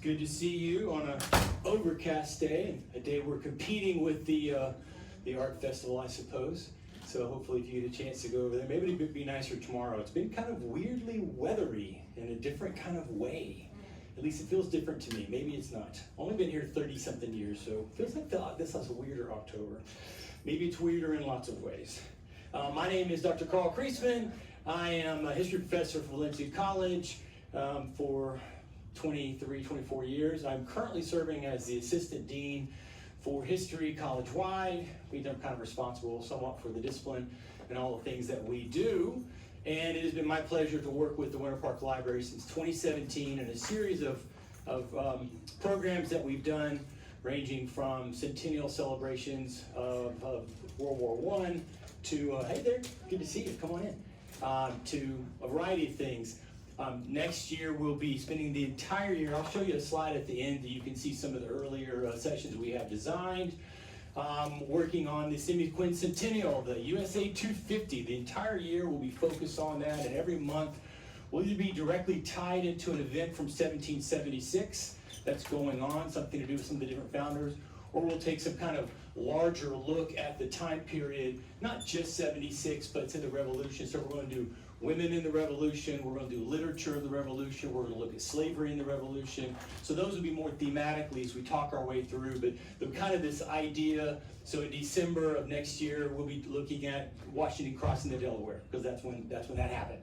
good to see you on an overcast day, a day we're competing with the art festival, I suppose. So hopefully if you get a chance to go over there, maybe it would be nicer tomorrow. It's been kind of weirdly weathery in a different kind of way. At least it feels different to me. Maybe it's not. Only been here 30-something years, so it feels like this is a weirder October. Maybe it's weirder in lots of ways. My name is Dr. Carl Kriesman. I am a history professor for Valencia College for 23, 24 years. I'm currently serving as the assistant dean for history college-wide. I'm kind of responsible somewhat for the discipline and all the things that we do. And it has been my pleasure to work with the Winter Park Library since 2017 in a series of programs that we've done, ranging from centennial celebrations of World War I to, hey there, good to see you, come on in, to a variety of things. Next year we'll be spending the entire year, I'll show you a slide at the end that you can see some of the earlier sessions we have designed, working on the semi-quincentennial, the USA 250. The entire year will be focused on that, and every month will either be directly tied into an event from 1776 that's going on, something to do with some of the different founders, or we'll take some kind of larger look at the time period, not just 76, but to the Revolution. So we're going to do women in the Revolution, we're going to do literature of the Revolution, we're going to look at slavery in the Revolution. So those will be more thematically as we talk our way through, but the kind of this idea, so in December of next year, we'll be looking at Washington crossing the Delaware, because that's when that happened.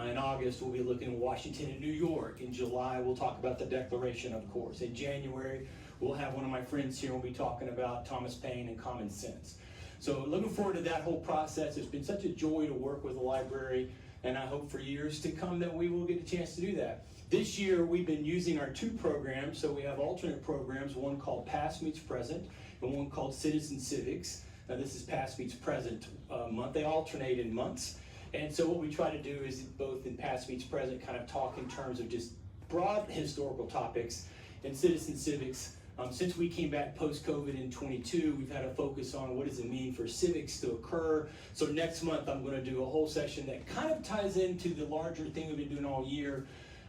In August, we'll be looking at Washington and New York. In July, we'll talk about the Declaration, of course. In January, we'll have one of my friends here, we'll be talking about Thomas Paine and common sense. So looking forward to that whole process. It's been such a joy to work with the library, and I hope for years to come that we will get a chance to do that. This year, we've been using our two programs, so we have alternate programs, one called Past Meets Present, and one called Citizen Civics. Now this is Past Meets Present month. They alternate in months. And so what we try to do is both in Past Meets Present kind of talk in terms of just broad historical topics, and Citizen Civics. Since we came back post-COVID in 22, we've had a focus on what does it mean for civics to occur. So next month I'm going to do a whole session that kind of ties into the larger thing we've been doing all year,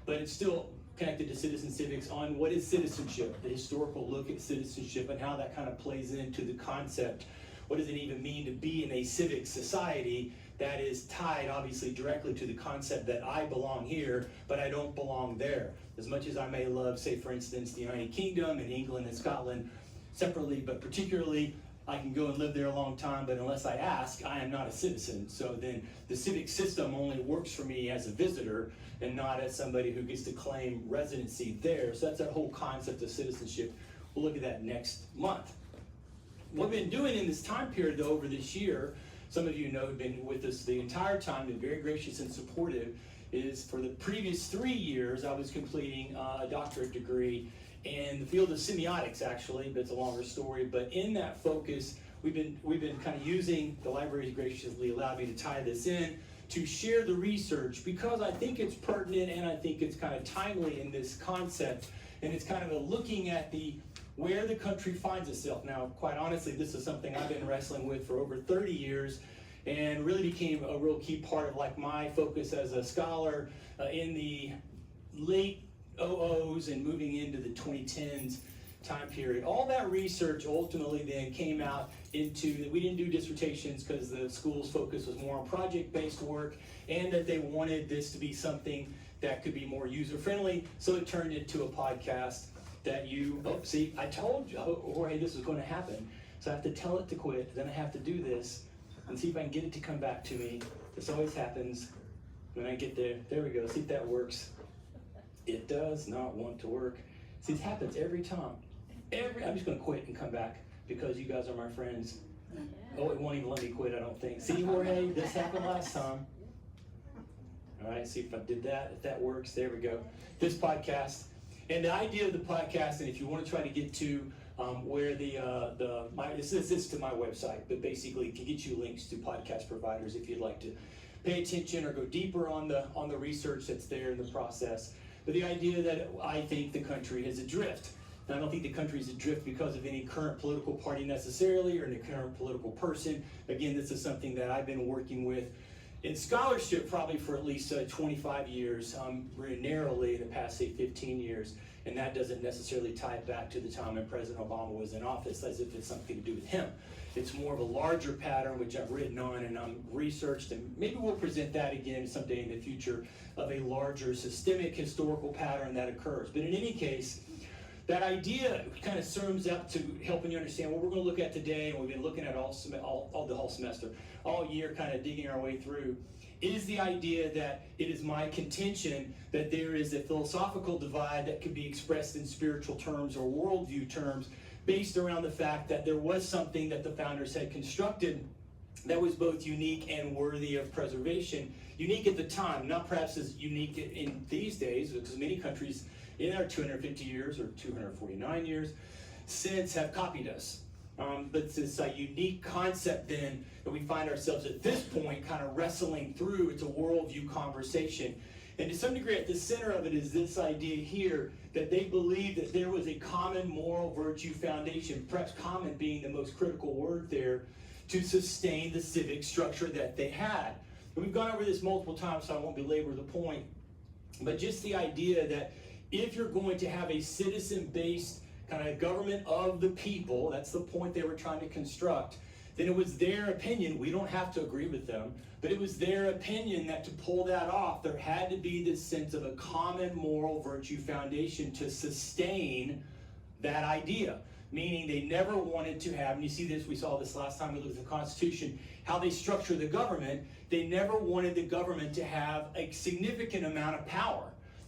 but it's still connected to Citizen Civics on what is citizenship, the historical look at citizenship and how that kind of plays into the concept. What does it even mean to be in a civic society that is tied obviously directly to the concept that I belong here, but I don't belong there. As much as I may love, say for instance, the United Kingdom and England and Scotland separately, but particularly I can go and live there a long time, but unless I ask, I am not a citizen. So then the civic system only works for me as a visitor and not as somebody who gets to claim residency there. So that's that whole concept of citizenship. We'll look at that next month. What we've been doing in this time period though over this year, some of you know have been with us the entire time, been very gracious and supportive, is for the previous 3 years I was completing a doctorate degree in the field of semiotics actually, but it's a longer story. But in that focus, we've been kind of using, the library has graciously allowed me to tie this in, to share the research because I think it's pertinent and I think it's kind of timely in this concept, and it's kind of a looking at where the country finds itself. Now, quite honestly, this is something I've been wrestling with for over 30 years and really became a real key part of like my focus as a scholar in the late 00s and moving into the 2010s time period. All that research ultimately then came out into that we didn't do dissertations because the school's focus was more on project-based work and that they wanted this to be something that could be more user-friendly, so it turned into a podcast that see, I told you, Jorge, this was going to happen. So I have to tell it to quit, then I have to do this, and see if I can get it to come back to me. This always happens when I get there. There we go, see if that works. It does not want to work. See, this happens every time. I'm just going to quit and come back because you guys are my friends. Oh, it won't even let me quit, I don't think. See, Jorge, this happened last time. All right, see if I did that, if that works, there we go. This podcast. And the idea of the podcast, and if you want to try to get to where this is to my website, but basically it can get you links to podcast providers if you'd like to pay attention or go deeper on the research that's there in the process. But the idea that I think the country is adrift. Now, I don't think the country is adrift because of any current political party necessarily or any current political person. Again, this is something that I've been working with in scholarship probably for at least 25 years, very narrowly in the past, say, 15 years. And that doesn't necessarily tie it back to the time when President Obama was in office, as if it's something to do with him. It's more of a larger pattern, which I've written on and researched, and maybe we'll present that again someday in the future, of a larger systemic historical pattern that occurs. But in any case, that idea kind of sums up to helping you understand what we're going to look at today, and we've been looking at all the whole semester, all year, kind of digging our way through, is the idea that it is my contention that there is a philosophical divide that can be expressed in spiritual terms or worldview terms based around the fact that there was something that the founders had constructed that was both unique and worthy of preservation. Unique at the time, not perhaps as unique in these days, because many countries in our 250 years or 249 years since have copied us. But it's this unique concept then that we find ourselves at this point kind of wrestling through. It's a worldview conversation. And to some degree at the center of it is this idea here that they believed that there was a common moral virtue foundation, perhaps common being the most critical word there, to sustain the civic structure that they had. And we've gone over this multiple times, so I won't belabor the point. But just the idea that if you're going to have a citizen-based kind of government of the people, that's the point they were trying to construct, then it was their opinion, we don't have to agree with them, but it was their opinion that to pull that off, there had to be this sense of a common moral virtue foundation to sustain that idea. Meaning they never wanted to have, and you see this, we saw this last time we looked at the Constitution, how they structure the government, they never wanted the government to have a significant amount of power,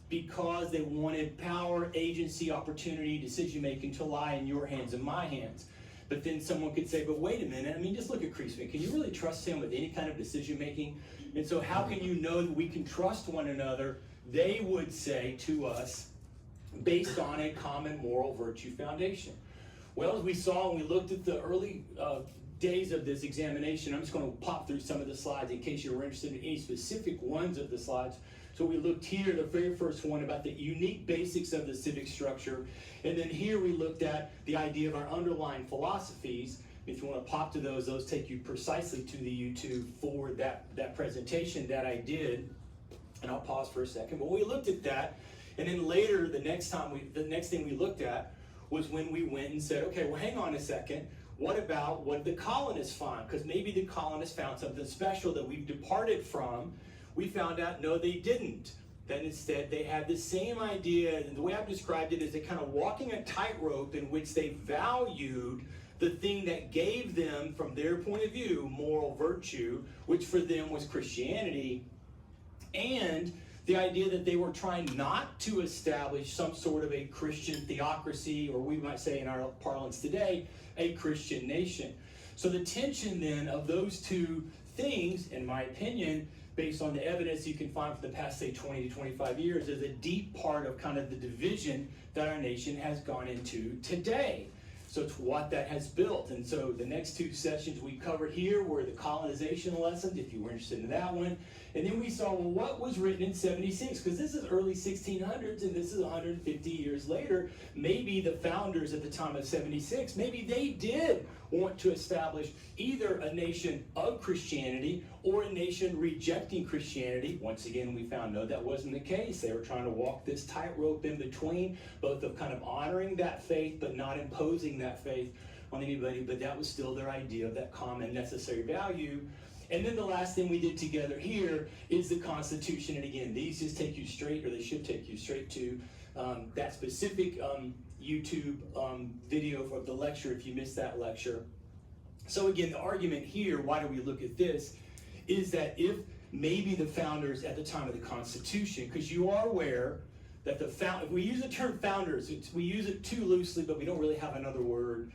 because they wanted power, agency, opportunity, decision-making to lie in your hands and my hands. But then someone could say, but wait a minute, I mean, just look at Kreisman. Can you really trust him with any kind of decision-making? And so how can you know that we can trust one another, they would say to us, based on a common moral virtue foundation? Well, as we saw when we looked at the early days of this examination, I'm just going to pop through some of the slides in case you were interested in any specific ones of the slides. So we looked here, the very first one, about the unique basics of the civic structure. And then here we looked at the idea of our underlying philosophies. If you want to pop to those take you precisely to the YouTube for that presentation that I did. And I'll pause for a second. But we looked at that. And then later, the next thing we looked at was when we went and said, okay, well, hang on a second. What about what the colonists found? Because maybe the colonists found something special that we've departed from. We found out, no, they didn't. That instead they had the same idea, and the way I've described it is they're kind of walking a tightrope in which they valued the thing that gave them, from their point of view, moral virtue, which for them was Christianity, and the idea that they were trying not to establish some sort of a Christian theocracy, or we might say in our parlance today, a Christian nation. So the tension then of those two things, in my opinion, based on the evidence you can find for the past, say, 20 to 25 years, is a deep part of kind of the division that our nation has gone into today. So it's what that has built. And so the next two sessions we covered here were the colonization lessons, if you were interested in that one. And then we saw, well, what was written in 76? Because this is early 1600s, and this is 150 years later. Maybe the founders at the time of 76, maybe they did want to establish either a nation of Christianity or a nation rejecting Christianity. Once again, we found no, that wasn't the case. They were trying to walk this tightrope in between, both of kind of honoring that faith but not imposing that faith on anybody. But that was still their idea of that common necessary value. And then the last thing we did together here is the Constitution. And again, these just take you straight, or they should take you straight to that specific YouTube video of the lecture if you missed that lecture. So again, the argument here, why do we look at this, is that if maybe the founders at the time of the Constitution, because you are aware that if we use the term founders, we use it too loosely, but we don't really have another word.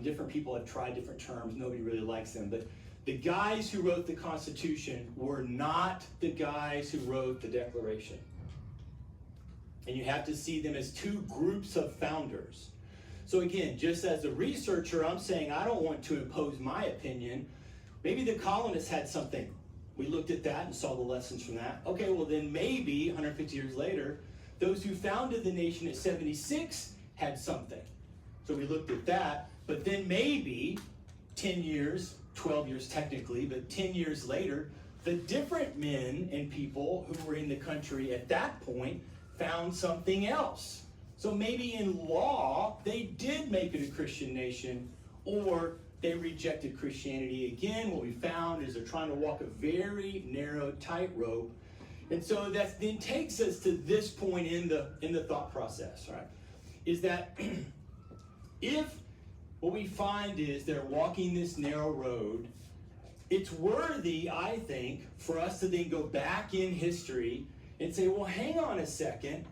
Different people have tried different terms. Nobody really likes them. But the guys who wrote the Constitution were not the guys who wrote the Declaration. And you have to see them as two groups of founders. So again, just as a researcher, I'm saying I don't want to impose my opinion. Maybe the colonists had something. We looked at that and saw the lessons from that. Okay, well then maybe 150 years later, those who founded the nation at 76 had something. So we looked at that, but then maybe 10 years, 12 years technically, but 10 years later, the different men and people who were in the country at that point found something else. So maybe in law, they did make it a Christian nation, or they rejected Christianity. Again, what we found is they're trying to walk a very narrow tightrope. And so that then takes us to this point in the thought process, right? Is that if what we find is they're walking this narrow road, it's worthy, I think, for us to then go back in history and say, well, hang on a second.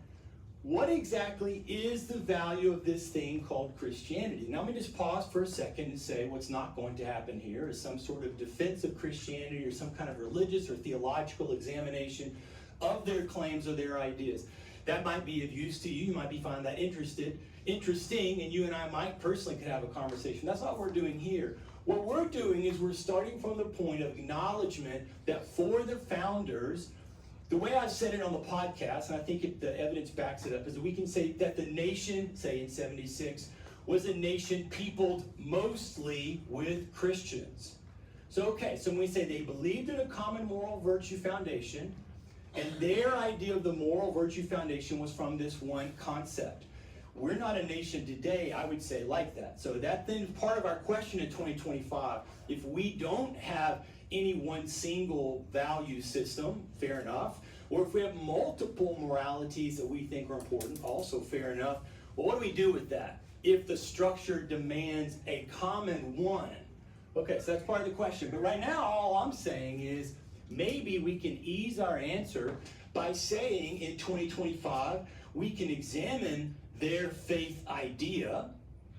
What exactly is the value of this thing called Christianity? Now, let me just pause for a second and say what's not going to happen here is some sort of defense of Christianity or some kind of religious or theological examination of their claims or their ideas. That might be of use to you. You might be finding that interesting, and you and I might personally could have a conversation. That's not what we're doing here. What we're doing is we're starting from the point of acknowledgement that for the founders, the way I've said it on the podcast, and I think the evidence backs it up, is that we can say that the nation, say in 76, was a nation peopled mostly with Christians. So, okay, so when we say they believed in a common moral virtue foundation, and their idea of the moral virtue foundation was from this one concept. We're not a nation today, I would say, like that. So that then is part of our question in 2025. If we don't have any one single value system, fair enough. Or if we have multiple moralities that we think are important, also fair enough. Well, what do we do with that? If the structure demands a common one. Okay, so that's part of the question. But right now, all I'm saying is maybe we can ease our answer by saying in 2025, we can examine their faith idea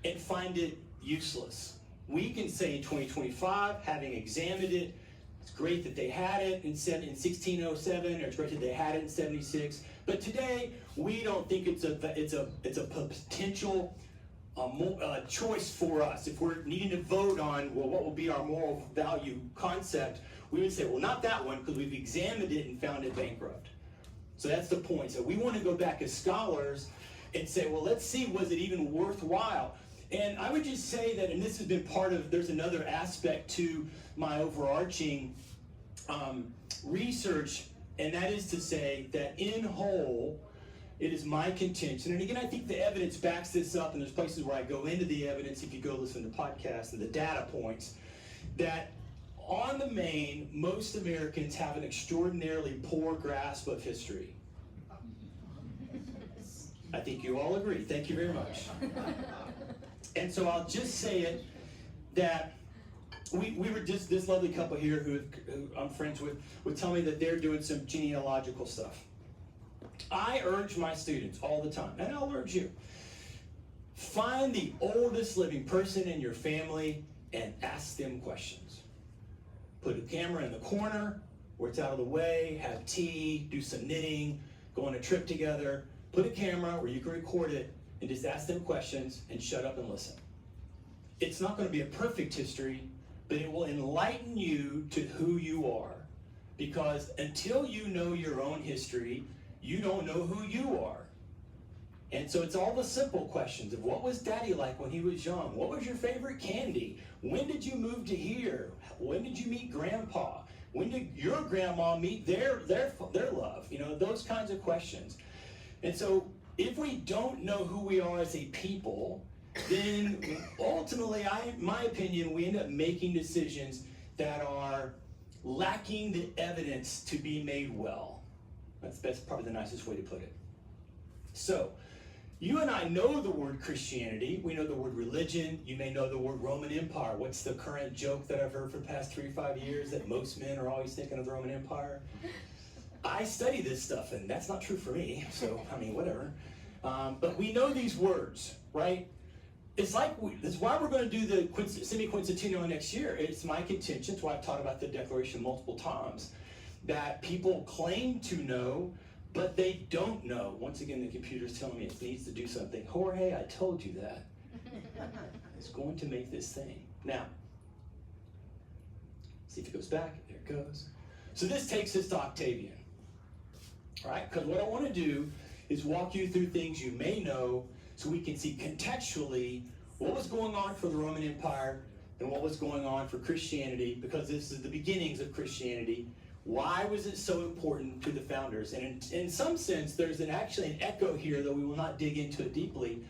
and find it useless. We can say in 2025, having examined it, it's great that they had it in 1607, or it's great that they had it in 76. But today, we don't think it's a potential choice for us. If we're needing to vote on, well, what will be our moral value concept, we would say, well, not that one, because we've examined it and found it bankrupt. So that's the point. So we want to go back as scholars and say, well, let's see, was it even worthwhile? And I would just say that, and this has been part of, there's another aspect to my overarching research, and that is to say that in whole, it is my contention, and again, I think the evidence backs this up, and there's places where I go into the evidence, if you go listen to podcasts and the data points, that on the main, most Americans have an extraordinarily poor grasp of history. I think you all agree. Thank you very much. And so I'll just say it that we were just, this lovely couple here who I'm friends with would tell me that they're doing some genealogical stuff. I urge my students all the time, and I'll urge you, find the oldest living person in your family and ask them questions. Put a camera in the corner where it's out of the way, have tea, do some knitting, go on a trip together, put a camera where you can record it, and just ask them questions and shut up and listen. It's not going to be a perfect history, but it will enlighten you to who you are. Because until you know your own history, you don't know who you are. And so it's all the simple questions of what was Daddy like when he was young? What was your favorite candy? When did you move to here? When did you meet Grandpa? When did your grandma meet their love? You know, those kinds of questions. And so if we don't know who we are as a people, then ultimately, in my opinion, we end up making decisions that are lacking the evidence to be made well. That's probably the nicest way to put it. So, you and I know the word Christianity. We know the word religion. You may know the word Roman Empire. What's the current joke that I've heard for the past 3 or 5 years that most men are always thinking of the Roman Empire? I study this stuff, and that's not true for me, so, I mean, whatever. But we know these words, right? It's like, that's why we're going to do the semi-quincentennial next year. It's my contention, it's why I've taught about the Declaration multiple times, that people claim to know, but they don't know. Once again, the computer's telling me it needs to do something. Jorge, I told you that. It's going to make this thing. Now, see if it goes back. There it goes. So this takes us to Octavian. All right? Because what I want to do is walk you through things you may know so we can see contextually what was going on for the Roman Empire and what was going on for Christianity, because this is the beginnings of Christianity. Why was it so important to the founders? And in some sense, there's actually an echo here, though we will not dig into it deeply,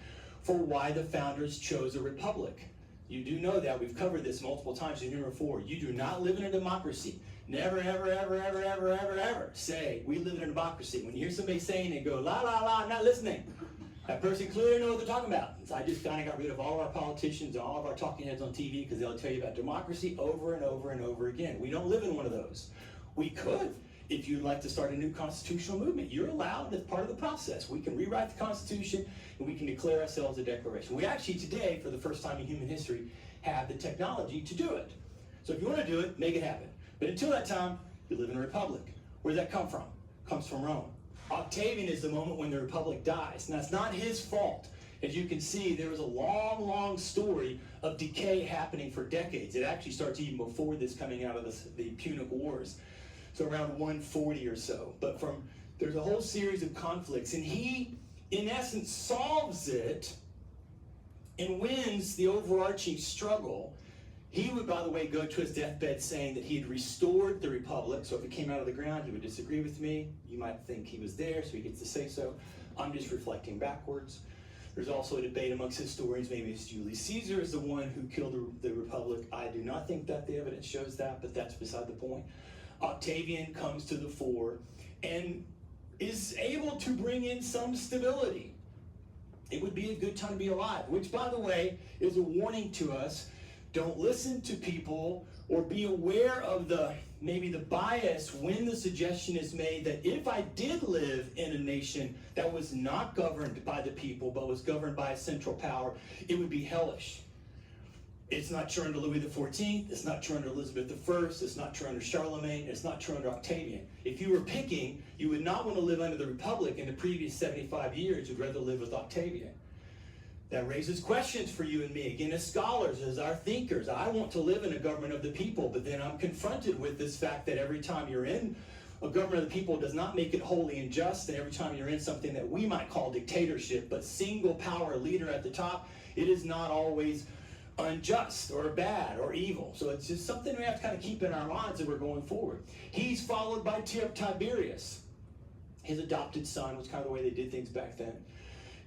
for why the founders chose a republic. You do know that. We've covered this multiple times in number 4. You do not live in a democracy. Never, ever, ever, ever, ever, ever, ever say, we live in a democracy. When you hear somebody saying it, go, la, la, la, I'm not listening. That person clearly knows what they're talking about. So I just kind of got rid of all of our politicians and all of our talking heads on TV because they'll tell you about democracy over and over and over again. We don't live in one of those. We could, if you'd like to start a new constitutional movement. You're allowed as part of the process. We can rewrite the Constitution and we can declare ourselves a declaration. We actually today, for the first time in human history, have the technology to do it. So if you want to do it, make it happen. But until that time, you live in a republic. Where does that come from? It comes from Rome. Octavian is the moment when the republic dies. Now, it's not his fault. As you can see, there was a long, long story of decay happening for decades. It actually starts even before this, coming out of the Punic Wars. So around 140 or so. But there's a whole series of conflicts. And he, in essence, solves it and wins the overarching struggle. He would, by the way, go to his deathbed saying that he had restored the republic. So if it came out of the ground, he would disagree with me. You might think he was there, so he gets to say so. I'm just reflecting backwards. There's also a debate amongst historians. Maybe it's Julius Caesar is the one who killed the republic. I do not think that the evidence shows that, but that's beside the point. Octavian comes to the fore and is able to bring in some stability. It would be a good time to be alive, which, by the way, is a warning to us. Don't listen to people or be aware of maybe the bias when the suggestion is made that if I did live in a nation that was not governed by the people but was governed by a central power, it would be hellish. It's not true under Louis XIV, it's not true under Elizabeth I, it's not true under Charlemagne, it's not true under Octavian. If you were picking, you would not want to live under the Republic in the previous 75 years, you'd rather live with Octavian. That raises questions for you and me. Again, as scholars, as our thinkers, I want to live in a government of the people, but then I'm confronted with this fact that every time you're in a government of the people does not make it wholly and just, and every time you're in something that we might call dictatorship, but single power leader at the top, it is not always unjust or bad or evil. So it's just something we have to kind of keep in our minds as we're going forward. He's followed by Tiberius, his adopted son, was kind of the way they did things back then.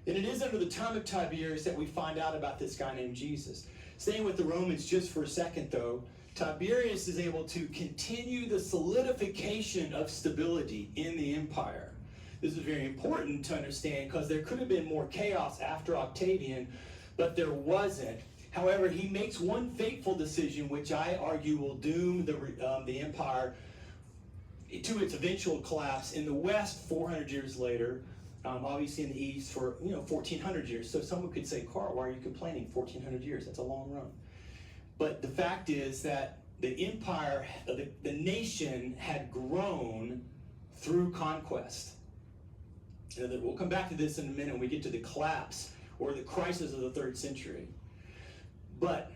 And it is under the time of Tiberius that we find out about this guy named Jesus. Staying with the Romans just for a second, though, Tiberius is able to continue the solidification of stability in the empire. This is very important to understand because there could have been more chaos after Octavian, but there wasn't. However, he makes one fateful decision, which I argue will doom the empire to its eventual collapse. In the West, 400 years later, obviously in the East for 1,400 years. So someone could say, Carl, why are you complaining? 1,400 years, that's a long run. But the fact is that the empire, the nation had grown through conquest. And we'll come back to this in a minute when we get to the collapse or the crisis of the 3rd century. But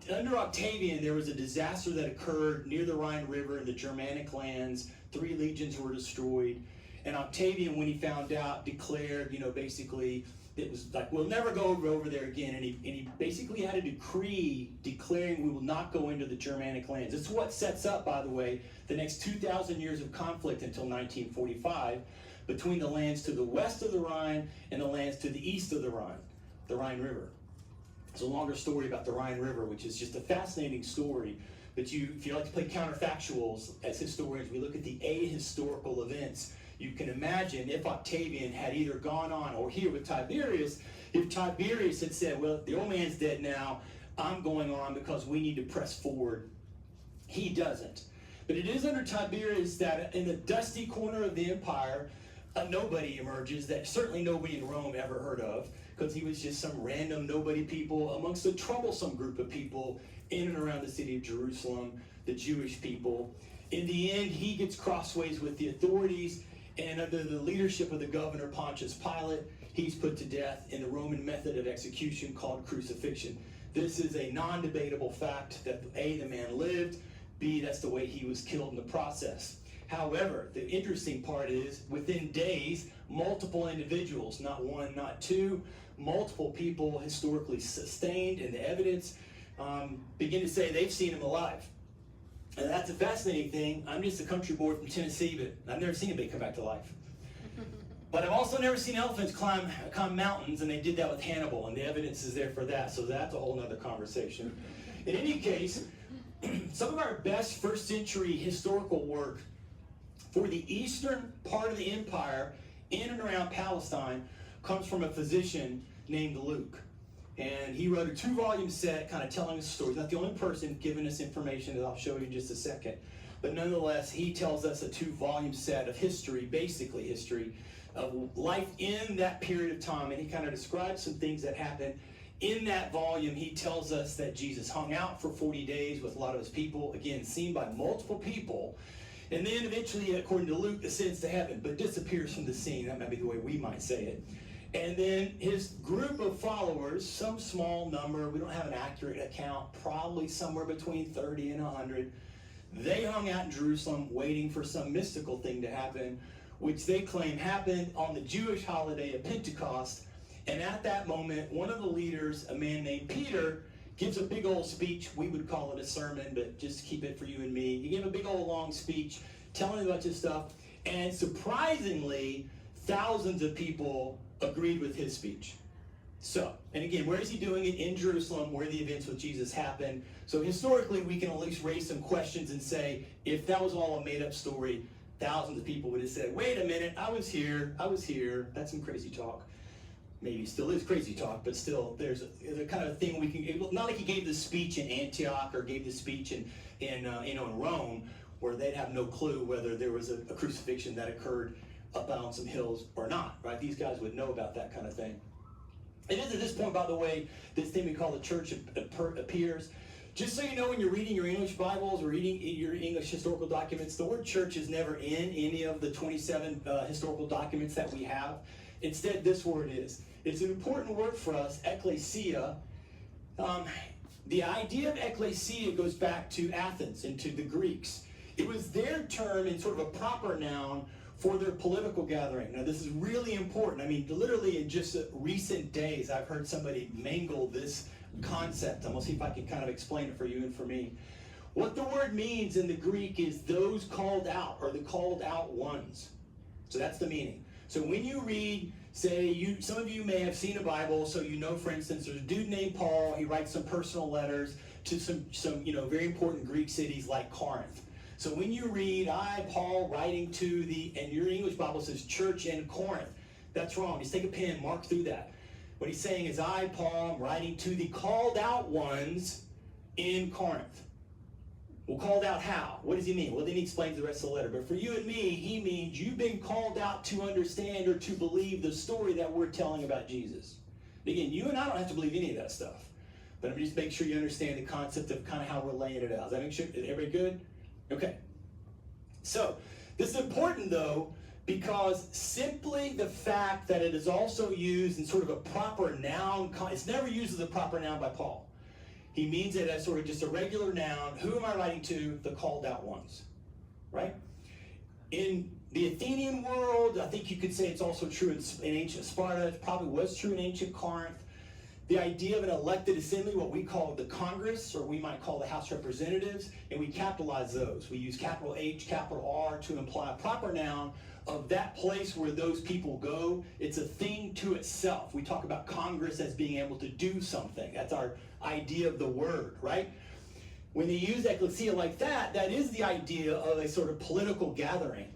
under Octavian, there was a disaster that occurred near the Rhine River in the Germanic lands. 3 legions were destroyed. And Octavian, when he found out, declared, basically, it was like, we'll never go over there again. And he basically had a decree declaring we will not go into the Germanic lands. It's what sets up, by the way, the next 2,000 years of conflict until 1945 between the lands to the west of the Rhine and the lands to the east of the Rhine River. It's a longer story about the Rhine River, which is just a fascinating story. But if you like to play counterfactuals, as historians, we look at the ahistorical events. You can imagine if Octavian had either gone on, or here with Tiberius, if Tiberius had said, well, the old man's dead now, I'm going on because we need to press forward. He doesn't. But it is under Tiberius that in the dusty corner of the empire, a nobody emerges that certainly nobody in Rome ever heard of, because he was just some random nobody people amongst a troublesome group of people in and around the city of Jerusalem, the Jewish people. In the end, he gets crossways with the authorities, and under the leadership of the governor Pontius Pilate, he's put to death in the Roman method of execution called crucifixion. This is a non-debatable fact that A, the man lived, B, that's the way he was killed in the process. However, the interesting part is, within days, multiple individuals, not one, not two, multiple people historically sustained in the evidence begin to say they've seen him alive. And that's a fascinating thing. I'm just a country boy from Tennessee, but I've never seen anybody come back to life. But I've also never seen elephants climb mountains, and they did that with Hannibal, and the evidence is there for that, so that's a whole other conversation. In any case, some of our best first century historical work for the eastern part of the empire, in and around Palestine, comes from a physician named Luke. And he wrote a 2-volume set kind of telling us stories. Not the only person giving us information that I'll show you in just a second. But nonetheless, he tells us a 2-volume set of history, basically history, of life in that period of time. And he kind of describes some things that happened. In that volume, he tells us that Jesus hung out for 40 days with a lot of his people, again, seen by multiple people. And then eventually, according to Luke, ascends to heaven, but disappears from the scene. That might be the way we might say it. And then his group of followers, some small number, we don't have an accurate account, probably somewhere between 30 and 100, they hung out in Jerusalem waiting for some mystical thing to happen, which they claim happened on the Jewish holiday of Pentecost. And at that moment, one of the leaders, a man named Peter, gives a big old speech. We would call it a sermon, but just keep it for you and me. He gave a big old long speech telling a bunch of stuff. And surprisingly, thousands of people agreed with his speech. So, and again, where is he doing it? In Jerusalem, where the events with Jesus happened. So historically, we can at least raise some questions and say, if that was all a made-up story, thousands of people would have said, wait a minute, I was here, that's some crazy talk. Maybe still is crazy talk, but still, there's a kind of thing we can, not like he gave the speech in Antioch or gave the speech in Rome, where they'd have no clue whether there was a crucifixion that occurred up on some hills or not, right? These guys would know about that kind of thing. It is at this point, by the way, this thing we call the church appears. Just so you know, when you're reading your English Bibles or reading your English historical documents, the word church is never in any of the 27 historical documents that we have. Instead, this word is. It's an important word for us, ecclesia. The idea of ecclesia goes back to Athens and to the Greeks. It was their term in sort of a proper noun for their political gathering. Now, this is really important. I mean, literally in just recent days, I've heard somebody mangle this concept. I'm going to see if I can kind of explain it for you and for me. What the word means in the Greek is those called out, or the called out ones. So that's the meaning. So when you read, say, some of you may have seen a Bible, so you know, for instance, there's a dude named Paul. He writes some personal letters to some very important Greek cities like Corinth. So when you read, I, Paul, writing to and your English Bible says church in Corinth, that's wrong. Just take a pen, mark through that. What he's saying is, I, Paul, am writing to the called out ones in Corinth. Well, called out how? What does he mean? Well, then he explains the rest of the letter. But for you and me, he means you've been called out to understand or to believe the story that we're telling about Jesus. Again, you and I don't have to believe any of that stuff. But I'm just making sure you understand the concept of kind of how we're laying it out. Does that make sure? Everybody good? Okay. So, this is important, though, because simply the fact that it is also used in sort of a proper noun, it's never used as a proper noun by Paul. He means it as sort of just a regular noun. Who am I writing to? The called out ones, right? In the Athenian world, I think you could say it's also true in ancient Sparta. It probably was true in ancient Corinth. The idea of an elected assembly, what we call the Congress, or we might call the House of Representatives, and we capitalize those. We use capital H, capital R to imply a proper noun of that place where those people go. It's a thing to itself. We talk about Congress as being able to do something. That's our idea of the word, right? When they use ecclesia like that, that is the idea of a sort of political gathering.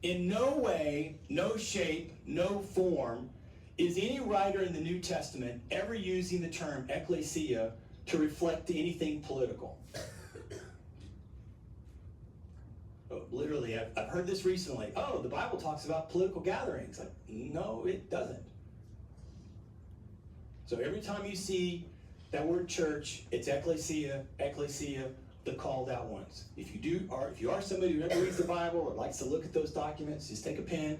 In no way, no shape, no form is any writer in the New Testament ever using the term ecclesia to reflect anything political. Literally, I've heard this recently. Oh, the Bible talks about political gatherings. Like, no, it doesn't. So every time you see that word church, it's ecclesia, ecclesia, the called out ones. If you are somebody who never reads the Bible or likes to look at those documents, just take a pen.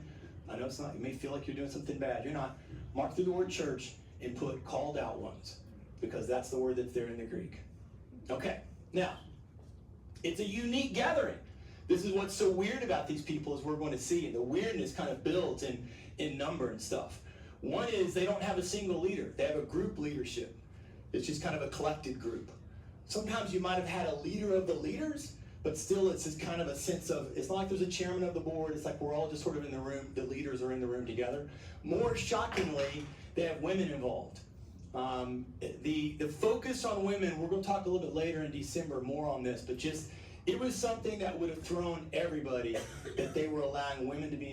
I know it's not, you may feel like you're doing something bad. You're not. Mark through the word church and put called out ones, because that's the word that's there in the Greek. Okay, now, it's a unique gathering. This is what's so weird about these people, as we're going to see. And the weirdness kind of builds in number and stuff. One is they don't have a single leader. They have a group leadership. It's just kind of a collected group. Sometimes you might have had a leader of the leaders, but still it's just kind of a sense of, it's not like there's a chairman of the board, it's like we're all just sort of in the room, the leaders are in the room together. More shockingly, they have women involved. The focus on women, we're going to talk a little bit later in December more on this, but just, it was something that would have thrown everybody that they were allowing women to be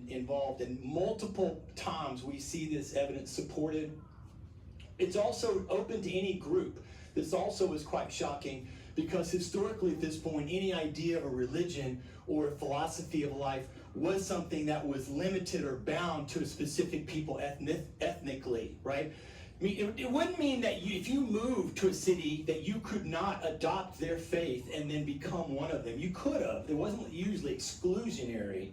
involved. And multiple times we see this evidence supported. It's also open to any group. This also is quite shocking because historically at this point, any idea of a religion or a philosophy of life was something that was limited or bound to a specific people ethnically, right? I mean, it wouldn't mean that if you moved to a city that you could not adopt their faith and then become one of them. You could have. It wasn't usually exclusionary,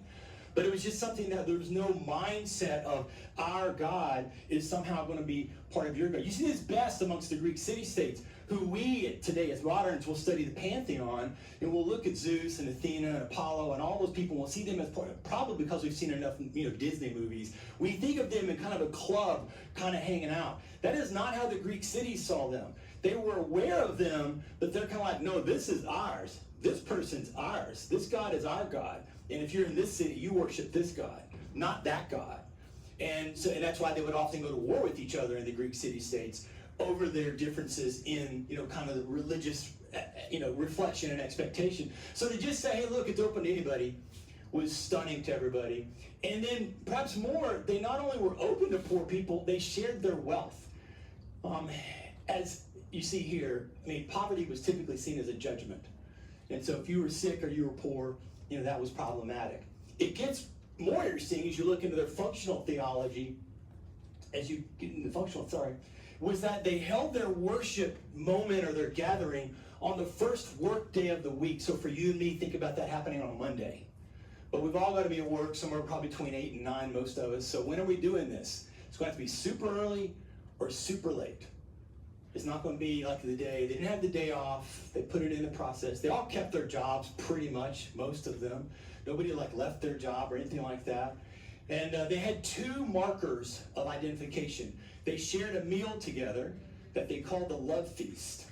but it was just something that there was no mindset of our God is somehow going to be part of your God. You see this best amongst the Greek city-states, who we today as moderns will study the pantheon, and we'll look at Zeus and Athena and Apollo and all those people, and we'll see them as part, probably because we've seen enough Disney movies. We think of them in kind of a club, kind of hanging out. That is not how the Greek cities saw them. They were aware of them, but they're kind of like, no, this is ours. This person's ours. This God is our God. And if you're in this city, you worship this God, not that God. And that's why they would often go to war with each other in the Greek city-states over their differences in, kind of the religious, reflection and expectation. So to just say, hey, look, it's open to anybody, was stunning to everybody. And then perhaps more, they not only were open to poor people, they shared their wealth. As you see here, poverty was typically seen as a judgment. And so if you were sick or you were poor, that was problematic. It gets more interesting as you look into their functional theology, was that they held their worship moment or their gathering on the first work day of the week. So for you and me, think about that happening on a Monday. But we've all got to be at work somewhere probably between 8 and 9, most of us. So when are we doing this? It's going to have to be super early or super late. It's not going to be like the day. They didn't have the day off. They put it in the process. They all kept their jobs pretty much, most of them. Nobody left their job or anything like that. And they had 2 markers of identification. They shared a meal together that they called the love feast.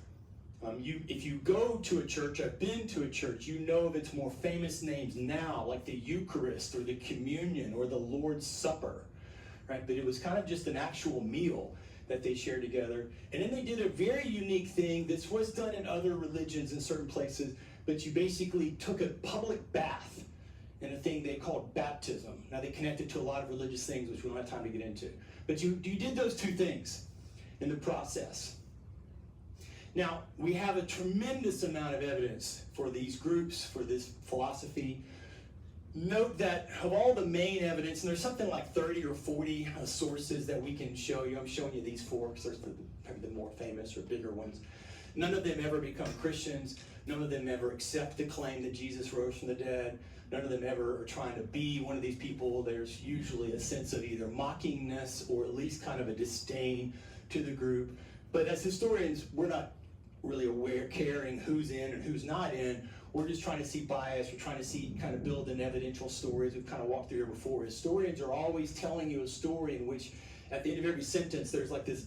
If you go to a church, I've been to a church, you know of its more famous names now, like the Eucharist or the Communion or the Lord's Supper, right? But it was kind of just an actual meal that they shared together. And then they did a very unique thing. This was done in other religions in certain places, but you basically took a public bath in a thing they called baptism. Now they connected to a lot of religious things, which we don't have time to get into. But you did those 2 things in the process. Now, we have a tremendous amount of evidence for these groups, for this philosophy. Note that of all the main evidence, and there's something like 30 or 40 sources that we can show you. I'm showing you these 4 because there's the more famous or bigger ones. None of them ever become Christians. None of them ever accept the claim that Jesus rose from the dead. None of them ever are trying to be one of these people. There's usually a sense of either mockingness or at least kind of a disdain to the group. But as historians, we're not really caring who's in and who's not in. We're just trying to see bias. We're trying to see, kind of build in evidential stories. We've kind of walked through here before. Historians are always telling you a story in which at the end of every sentence there's like this ...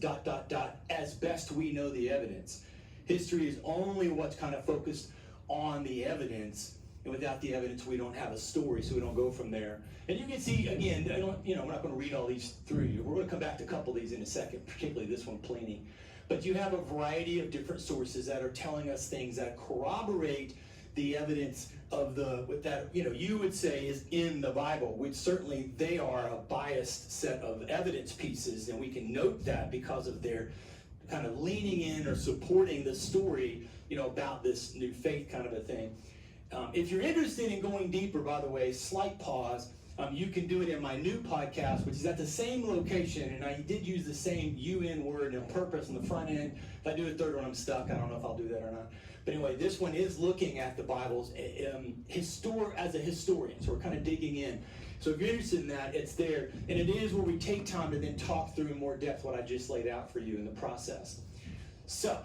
as best we know the evidence. History is only what's kind of focused on the evidence, and without the evidence we don't have a story, so we don't go from there. And you can see, again, we're not going to read all these through you. We're going to come back to a couple of these in a second, particularly this one, Pliny. But you have a variety of different sources that are telling us things that corroborate the evidence of what you would say is in the Bible, which certainly they are a biased set of evidence pieces, and we can note that because of their kind of leaning in or supporting the story, about this new faith kind of a thing. If you're interested in going deeper, by the way, slight pause, you can do it in my new podcast, which is at the same location, and I did use the same UN word on purpose on the front end. If I do a third one, I'm stuck. I don't know if I'll do that or not. But anyway, this one is looking at the Bibles as a historian, so we're kind of digging in. So if you're interested in that, it's there. And it is where we take time to then talk through in more depth what I just laid out for you in the process. So,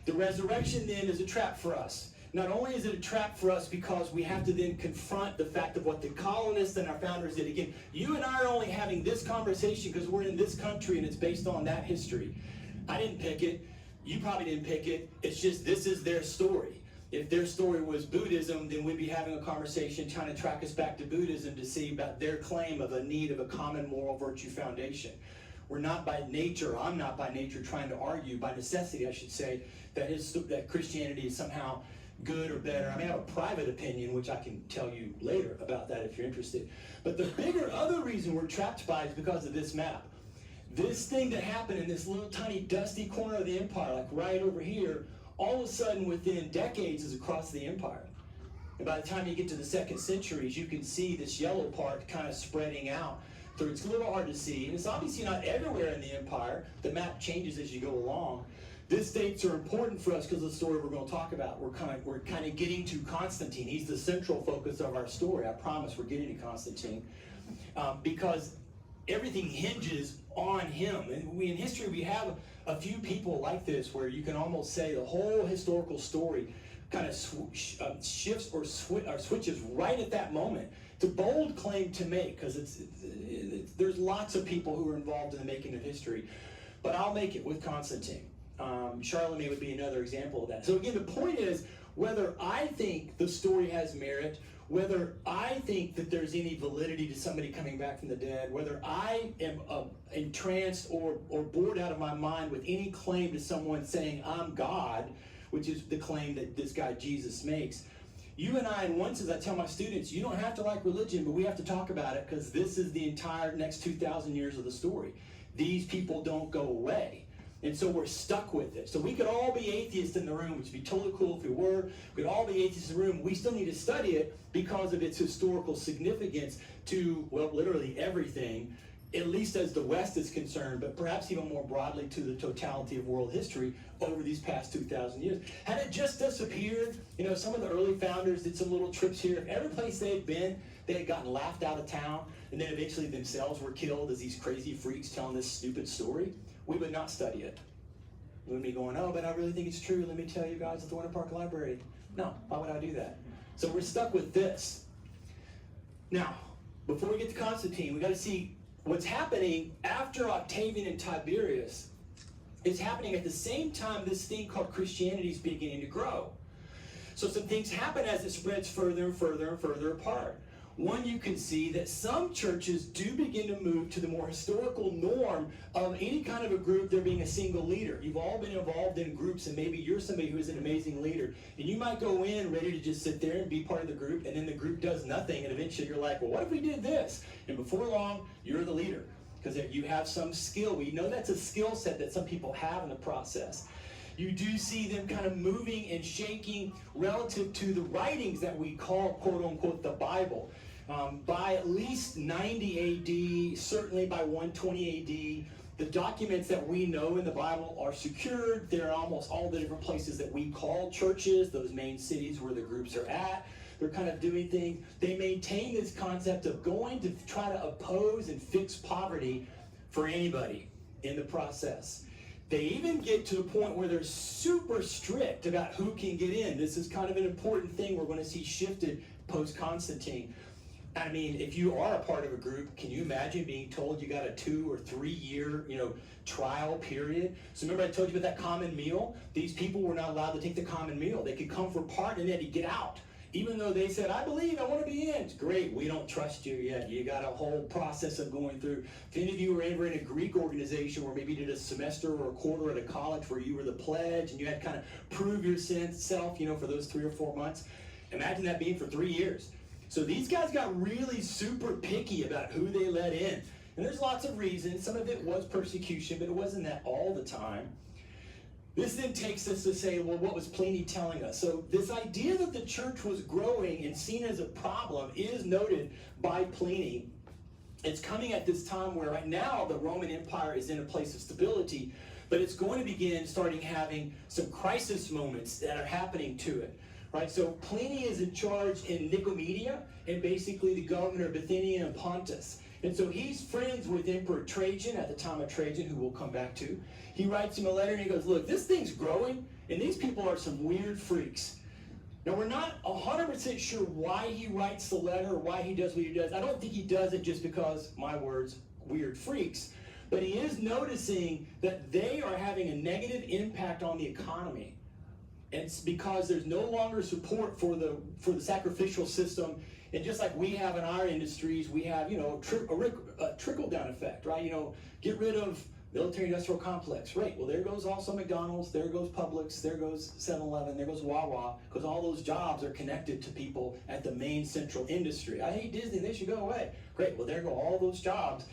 the resurrection then is a trap for us. Not only is it a trap for us because we have to then confront the fact of what the colonists and our founders did. Again, you and I are only having this conversation because we're in this country and it's based on that history. I didn't pick it. You probably didn't pick it. It's just this is their story. If their story was Buddhism, then we'd be having a conversation trying to track us back to Buddhism to see about their claim of a need of a common moral virtue foundation. We're not by nature, I'm not by nature trying to argue, by necessity I should say, that Christianity is somehow good or better. I may have a private opinion, which I can tell you later about that if you're interested. But the bigger other reason we're trapped by is because of this map. This thing that happened in this little tiny dusty corner of the empire, like right over here, all of a sudden within decades is across the empire. And by the time you get to the 2nd centuries, you can see this yellow part kind of spreading out. So it's a little hard to see, and it's obviously not everywhere in the empire. The map changes as you go along. These dates are important for us because of the story we're going to talk about. We're kind of getting to Constantine. He's the central focus of our story. I promise we're getting to Constantine because everything hinges on him. And in history, we have a few people like this where you can almost say the whole historical story kind of shifts or switches right at that moment. It's a bold claim to make because there's lots of people who are involved in the making of history. But I'll make it with Constantine. Charlemagne would be another example of that. So again, the point is, whether I think the story has merit, whether I think that there's any validity to somebody coming back from the dead, whether I am entranced or bored out of my mind with any claim to someone saying, I'm God, which is the claim that this guy Jesus makes, you and I, in one sense, I tell my students, you don't have to like religion, but we have to talk about it because this is the entire next 2,000 years of the story. These people don't go away. And so we're stuck with it. So we could all be atheists in the room, which would be totally cool if we were. We could all be atheists in the room. We still need to study it because of its historical significance to, well, literally everything, at least as the West is concerned, but perhaps even more broadly to the totality of world history over these past 2,000 years. Had it just disappeared, you know, some of the early founders did some little trips here. If every place they had been, they had gotten laughed out of town, and then eventually themselves were killed as these crazy freaks telling this stupid story, we would not study it. We would be going, oh, but I really think it's true. Let me tell you guys at the Winter Park Library. No, why would I do that? So we're stuck with this. Now, before we get to Constantine, we got to see what's happening after Octavian and Tiberius is happening at the same time this thing called Christianity is beginning to grow. So some things happen as it spreads further and further and further apart. One, you can see that some churches do begin to move to the more historical norm of any kind of a group there being a single leader. You've all been involved in groups, and maybe you're somebody who is an amazing leader. And you might go in ready to just sit there and be part of the group, and then the group does nothing, and eventually you're like, well, what if we did this? And before long, you're the leader because you have some skill. We know that's a skill set that some people have in the process. You do see them kind of moving and shaking relative to the writings that we call, quote unquote, the Bible. By at least 90 AD, certainly by 120 AD, the documents that we know in the Bible are secured. They're almost all the different places that we call churches, those main cities where the groups are at. They're kind of doing things. They maintain this concept of going to try to oppose and fix poverty for anybody in the process. They even get to the point where they're super strict about who can get in. This is kind of an important thing we're going to see shifted post-Constantine. I mean, if you are a part of a group, can you imagine being told you got a 2 or 3 year, trial period? So remember I told you about that common meal? These people were not allowed to take the common meal. They could come for part and then they had to get out. Even though they said, I believe, I want to be in. It's great, we don't trust you yet. You got a whole process of going through. If any of you were ever in a Greek organization where maybe you did a semester or a quarter at a college where you were the pledge and you had to kind of prove yourself, for those 3 or 4 months, imagine that being for 3 years. So these guys got really super picky about who they let in. And there's lots of reasons. Some of it was persecution, but it wasn't that all the time. This then takes us to say, well, what was Pliny telling us? So this idea that the church was growing and seen as a problem is noted by Pliny. It's coming at this time where right now the Roman Empire is in a place of stability, but it's going to begin starting having some crisis moments that are happening to it. Right, so Pliny is in charge in Nicomedia and basically the governor of Bithynia and Pontus. And so he's friends with Emperor Trajan at the time of Trajan, who we'll come back to. He writes him a letter and he goes, look, this thing's growing and these people are some weird freaks. Now we're not 100% sure why he writes the letter or why he does what he does. I don't think he does it just because, my words, weird freaks. But he is noticing that they are having a negative impact on the economy. And it's because there's no longer support for the sacrificial system. And just like we have in our industries, we have, a trickle-down effect, right? Get rid of military-industrial complex. Right, well, there goes also McDonald's, there goes Publix, there goes 7-Eleven, there goes Wawa, because all those jobs are connected to people at the main central industry. I hate Disney, they should go away. Great, well, there go all those jobs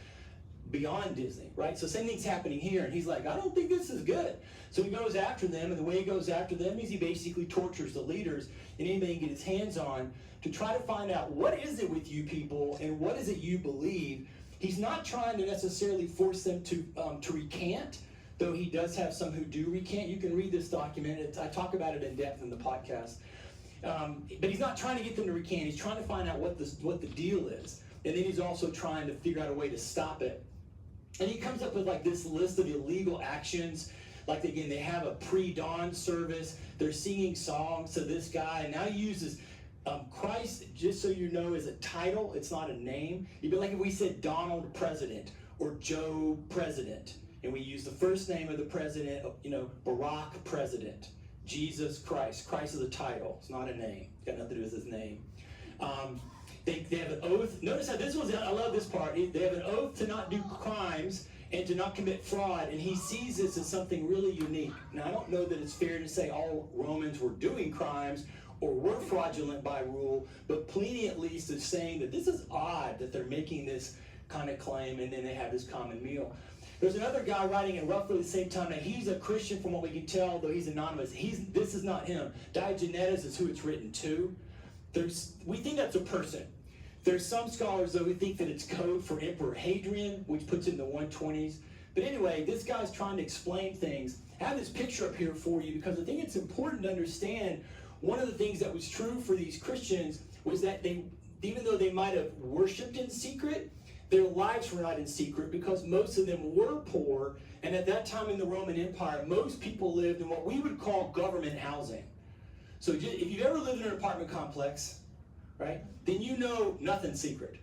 beyond Disney, right? So same thing's happening here, and he's like, I don't think this is good. So he goes after them, and the way he goes after them is he basically tortures the leaders and anybody he can get his hands on to try to find out what is it with you people and what is it you believe. He's not trying to necessarily force them to recant, though he does have some who do recant. You can read this document. I talk about it in depth in the podcast. But he's not trying to get them to recant. He's trying to find out what the deal is. And then he's also trying to figure out a way to stop it. And he comes up with like this list of illegal actions. Like, again, they have a pre-dawn service. They're singing songs to this guy. And now he uses Christ, just so you know, is a title. It's not a name. It'd be like if we said Donald President or Joe President. And we use the first name of the president, Barack President. Jesus Christ. Christ is a title. It's not a name. It's got nothing to do with his name. They have an oath. Notice how I love this part. They have an oath to not do crimes and to not commit fraud, and he sees this as something really unique. Now, I don't know that it's fair to say all Romans were doing crimes or were fraudulent by rule, but Pliny at least is saying that this is odd that they're making this kind of claim, and then they have this common meal. There's another guy writing at roughly the same time. Now, he's a Christian from what we can tell, though he's anonymous. This is not him. Diogenes is who it's written to. We think that's a person. There's some scholars, though, who think that it's code for Emperor Hadrian, which puts it in the 120s. But anyway, this guy's trying to explain things. I have this picture up here for you because I think it's important to understand one of the things that was true for these Christians was that even though they might have worshipped in secret, their lives were not in secret because most of them were poor. And at that time in the Roman Empire, most people lived in what we would call government housing. So if you've ever lived in an apartment complex, right, then you know nothing's secret.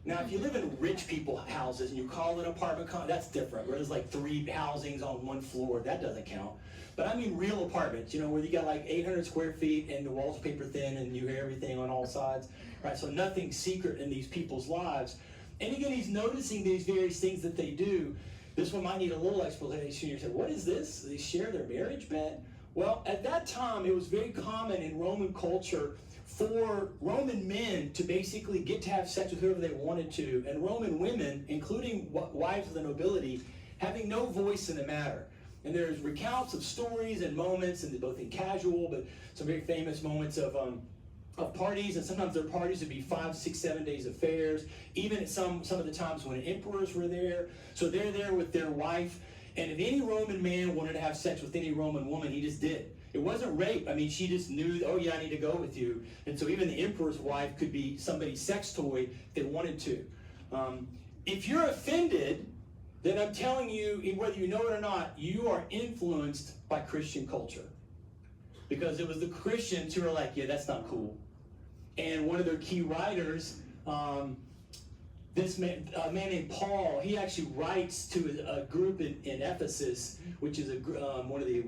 Now, if you live in rich people houses and you call it an apartment that's different. Where there's like 3 housings on one floor, that doesn't count. But I mean real apartments, where you got like 800 square feet and the walls paper thin and you hear everything on all sides, right? So nothing's secret in these people's lives. And again, he's noticing these various things that they do. This one might need a little explanation. You say, what is this? They share their marriage bed? Well, at that time, it was very common in Roman culture for Roman men to basically get to have sex with whoever they wanted to, and Roman women, including wives of the nobility, having no voice in the matter. And there's recounts of stories and moments, and both in casual, but some very famous moments of parties, and sometimes their parties would be 5, 6, 7 days affairs, even at some of the times when emperors were there. So they're there with their wife, and if any Roman man wanted to have sex with any Roman woman, he just did. It wasn't rape. I mean, she just knew, oh yeah, I need to go with you. And so even the emperor's wife could be somebody's sex toy if they wanted to. If you're offended, then I'm telling you, whether you know it or not, you are influenced by Christian culture. Because it was the Christians who were like, yeah, that's not cool. And one of their key writers, a man named Paul, he actually writes to a group in Ephesus, which is one of the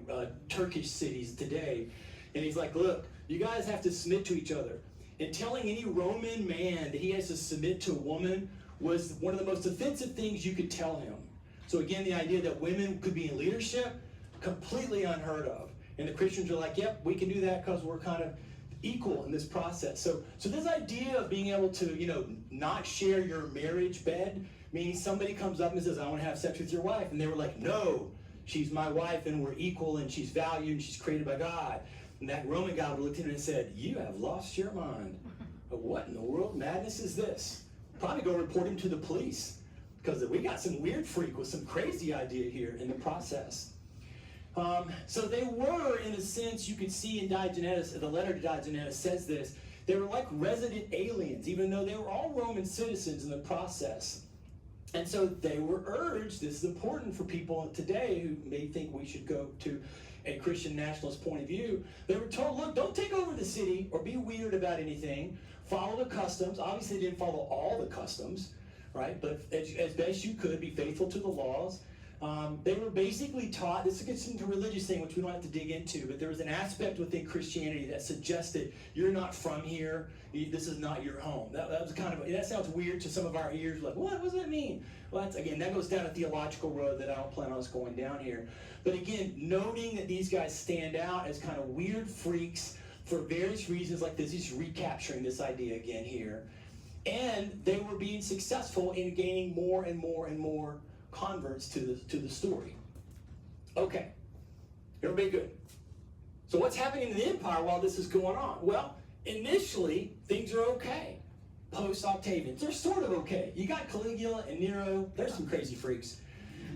Turkish cities today. And he's like, look, you guys have to submit to each other. And telling any Roman man that he has to submit to a woman was one of the most offensive things you could tell him. So again, the idea that women could be in leadership, completely unheard of. And the Christians are like, yep, we can do that because we're kind of equal in this process. So this idea of being able to, not share your marriage bed means somebody comes up and says, I want to have sex with your wife. And they were like, no, she's my wife and we're equal and she's valued and she's created by God. And that Roman guy would look at him and said, you have lost your mind. What in the world madness is this? Probably go report him to the police because we got some weird freak with some crazy idea here in the process. So they were, in a sense, you could see in Diogenes, the letter to Diogenes says this, they were like resident aliens, even though they were all Roman citizens in the process. And so they were urged, this is important for people today who may think we should go to a Christian nationalist point of view, they were told, look, don't take over the city or be weird about anything, follow the customs. Obviously they didn't follow all the customs, right? But as best you could, be faithful to the laws. They were basically taught, this gets into religious thing, which we don't have to dig into, but there was an aspect within Christianity that suggested you're not from here, this is not your home. That was kind of, that sounds weird to some of our ears, like, what does that mean? Well, that's, again, that goes down a theological road that I don't plan on us going down here. But again, noting that these guys stand out as kind of weird freaks for various reasons like this, he's recapturing this idea again here. And they were being successful in gaining more and more and more converts to the story. Okay, everybody good? So what's happening in the empire while this is going on? Well, initially, things are okay. Post-Octavian, they're sort of okay. You got Caligula and Nero, there's some crazy freaks.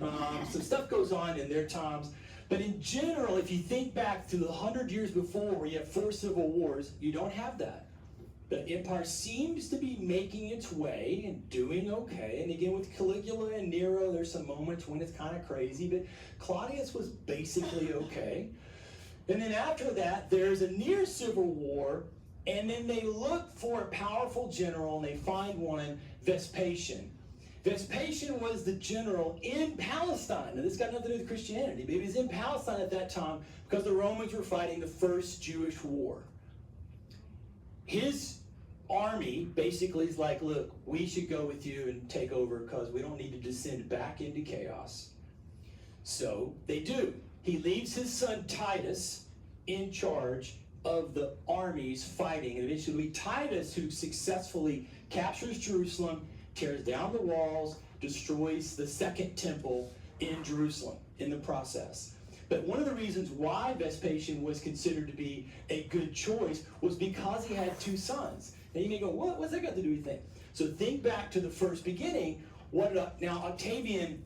Some stuff goes on in their times. But in general, if you think back to the 100 years before where you have 4 civil wars, you don't have that. The empire seems to be making its way and doing okay. And again, with Caligula and Nero, there's some moments when it's kind of crazy, but Claudius was basically okay. And then after that, there's a near civil war, and then they look for a powerful general, and they find one, Vespasian. Vespasian was the general in Palestine. Now, this got nothing to do with Christianity, but he was in Palestine at that time because the Romans were fighting the first Jewish war. His army basically is like, look, we should go with you and take over because we don't need to descend back into chaos. So they do. He leaves his son Titus in charge of the armies fighting. And eventually Titus, who successfully captures Jerusalem, tears down the walls, destroys the second temple in Jerusalem in the process. But one of the reasons why Vespasian was considered to be a good choice was because he had 2 sons. Now you may go, what's that got to do with anything? So think back to the first beginning. Now Octavian,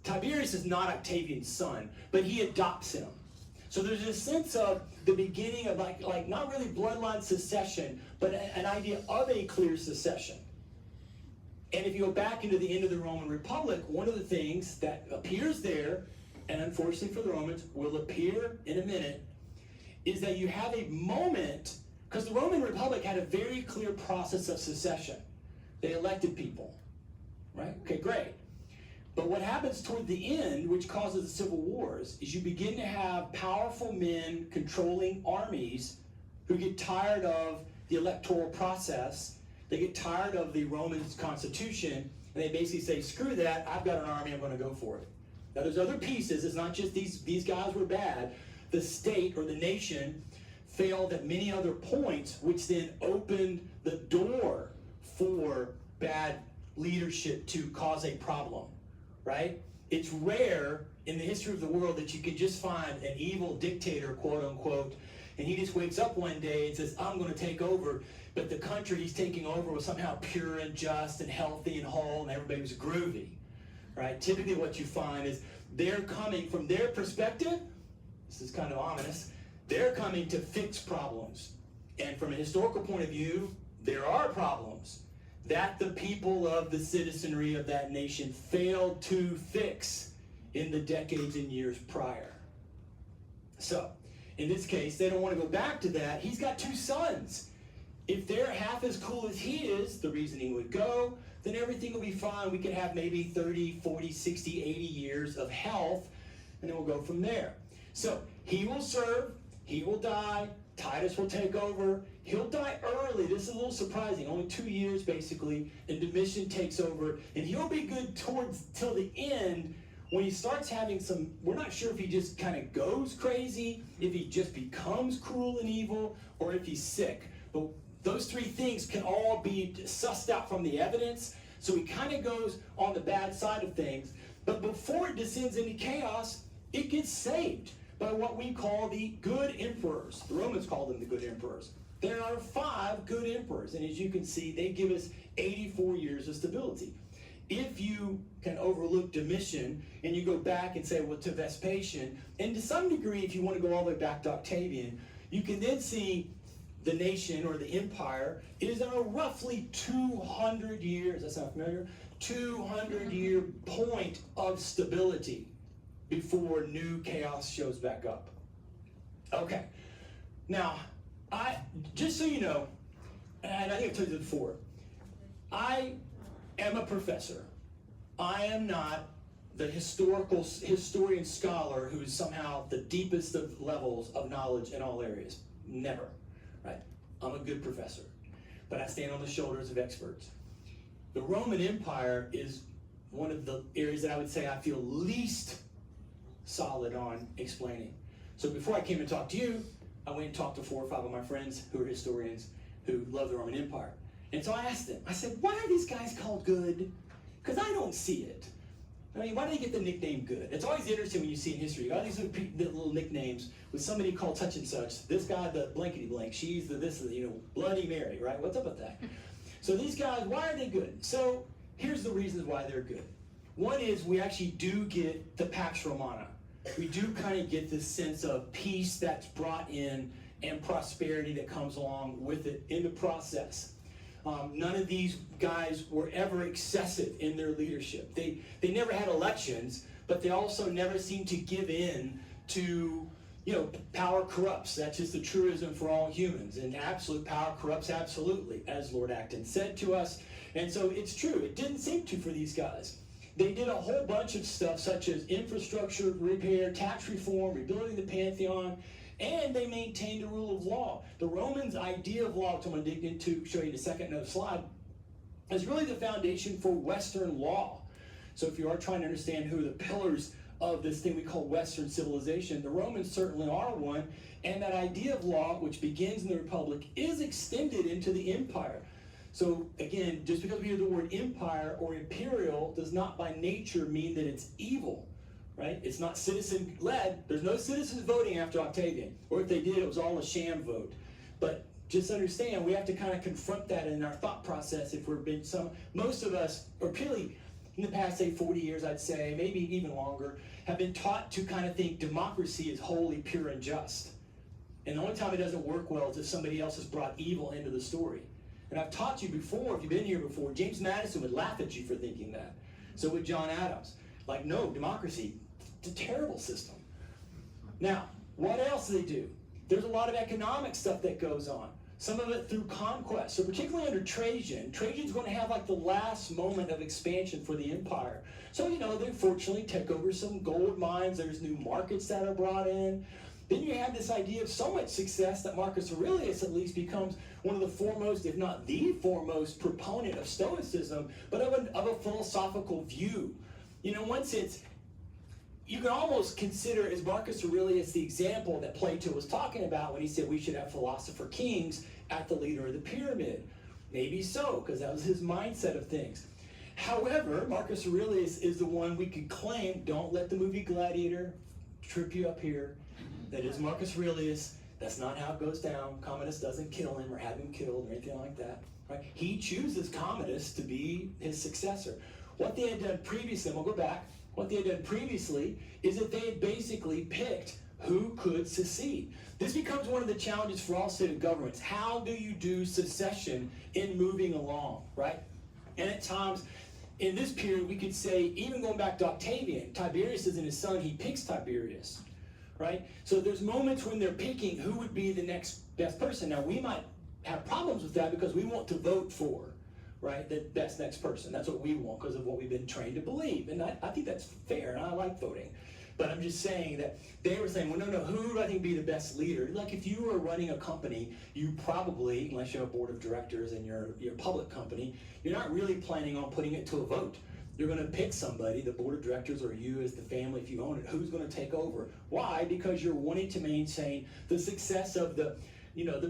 Tiberius is not Octavian's son, but he adopts him. So there's a sense of the beginning of like not really bloodline secession, but an idea of a clear secession. And if you go back into the end of the Roman Republic, one of the things that appears there, and unfortunately for the Romans, will appear in a minute, is that you have a moment, because the Roman Republic had a very clear process of secession. They elected people, right? Okay, great. But what happens toward the end, which causes the civil wars, is you begin to have powerful men controlling armies who get tired of the electoral process. They get tired of the Roman constitution, and they basically say, screw that, I've got an army, I'm going to go for it. Now there's other pieces, it's not just these guys were bad. The state or the nation failed at many other points, which then opened the door for bad leadership to cause a problem, right? It's rare in the history of the world that you could just find an evil dictator, quote unquote, and he just wakes up one day and says, I'm going to take over. But the country he's taking over was somehow pure and just and healthy and whole, and everybody was groovy, right? Typically what you find is they're coming from their perspective, this is kind of ominous, they're coming to fix problems. And from a historical point of view, there are problems that the people of the citizenry of that nation failed to fix in the decades and years prior. So, in this case, they don't want to go back to that. He's got 2 sons. If they're half as cool as he is, the reasoning would go, then everything will be fine. We could have maybe 30, 40, 60, 80 years of health, and then we'll go from there. So he will serve, he will die, Titus will take over, he'll die early. This is a little surprising, only 2 years basically, and Domitian takes over, and he'll be good till the end when he starts having some, we're not sure if he just kind of goes crazy, if he just becomes cruel and evil, or if he's sick. But those 3 things can all be sussed out from the evidence, so he kind of goes on the bad side of things. But before it descends into chaos, it gets saved by what we call the good emperors. The Romans call them the good emperors. There are 5 good emperors, and as you can see, they give us 84 years of stability. If you can overlook Domitian, and you go back and say, well, to Vespasian, and to some degree, if you want to go all the way back to Octavian, you can then see the nation or the empire is on a roughly 200 years, that sound familiar? 200-year point of stability before new chaos shows back up. Okay, now, just so you know, and I think I've told you this before, I am a professor. I am not the historian scholar who is somehow the deepest of levels of knowledge in all areas. Never, right? I'm a good professor, but I stand on the shoulders of experts. The Roman Empire is one of the areas that I would say I feel least solid on explaining. So before I came and talked to you, I went and talked to 4 or 5 of my friends who are historians who love the Roman Empire. And so I asked them, I said, why are these guys called good? Because I don't see it. I mean, why do they get the nickname good? It's always interesting when you see in history, you got these little nicknames with somebody called such and such. This guy, the blankety blank, she's the this, Bloody Mary, right? What's up with that? So these guys, why are they good? So here's the reasons why they're good. One is we actually do get the Pax Romana. We do kind of get this sense of peace that's brought in and prosperity that comes along with it in the process. None of these guys were ever excessive in their leadership. They never had elections, but they also never seemed to give in to, power corrupts. That's just the truism for all humans. And absolute power corrupts absolutely, as Lord Acton said to us. And so it's true. It didn't seem to for these guys. They did a whole bunch of stuff such as infrastructure repair, tax reform, rebuilding the Pantheon, and they maintained the rule of law. The Romans' idea of law, which I'm going to dig into, show you in a second, another slide, is really the foundation for Western law. So if you are trying to understand who are the pillars of this thing we call Western civilization, the Romans certainly are one, and that idea of law, which begins in the Republic, is extended into the empire. So again, just because we hear the word empire or imperial does not by nature mean that it's evil, right? It's not citizen-led. There's no citizens voting after Octavian. Or if they did, it was all a sham vote. But just understand, we have to kind of confront that in our thought process if we're being most of us, or purely in the past, say, 40 years, I'd say, maybe even longer, have been taught to kind of think democracy is wholly pure and just. And the only time it doesn't work well is if somebody else has brought evil into the story. And I've taught you before, if you've been here before, James Madison would laugh at you for thinking that. So would John Adams. Like, no, democracy, it's a terrible system. Now, what else do they do? There's a lot of economic stuff that goes on. Some of it through conquest. So particularly under Trajan, Trajan's going to have like the last moment of expansion for the empire. So, they fortunately take over some gold mines. There's new markets that are brought in. Then you have this idea of so much success that Marcus Aurelius at least becomes one of the foremost, if not the foremost, proponent of Stoicism, but of a philosophical view. In one sense, you can almost consider as Marcus Aurelius the example that Plato was talking about when he said we should have philosopher kings at the leader of the pyramid. Maybe so, because that was his mindset of things. However, Marcus Aurelius is the one we could claim, don't let the movie Gladiator trip you up here. That is Marcus Aurelius. That's not how it goes down. Commodus doesn't kill him or have him killed or anything like that. Right? He chooses Commodus to be his successor. What they had done previously, and we'll go back, what they had done previously is that they had basically picked who could secede. This becomes one of the challenges for all state governments. How do you do secession in moving along, right? And at times, in this period, we could say, even going back to Octavian, Tiberius isn't his son, he picks Tiberius. Right? So there's moments when they're picking who would be the next best person. Now, we might have problems with that because we want to vote for, right, the best next person. That's what we want because of what we've been trained to believe. And I think that's fair, and I like voting. But I'm just saying that they were saying, well, no, who do I think would be the best leader? Like if you were running a company, you probably, unless you have a board of directors and you're a public company, you're not really planning on putting it to a vote. You're going to pick somebody, the board of directors or you as the family, if you own it, who's going to take over. Why? Because you're wanting to maintain the success of the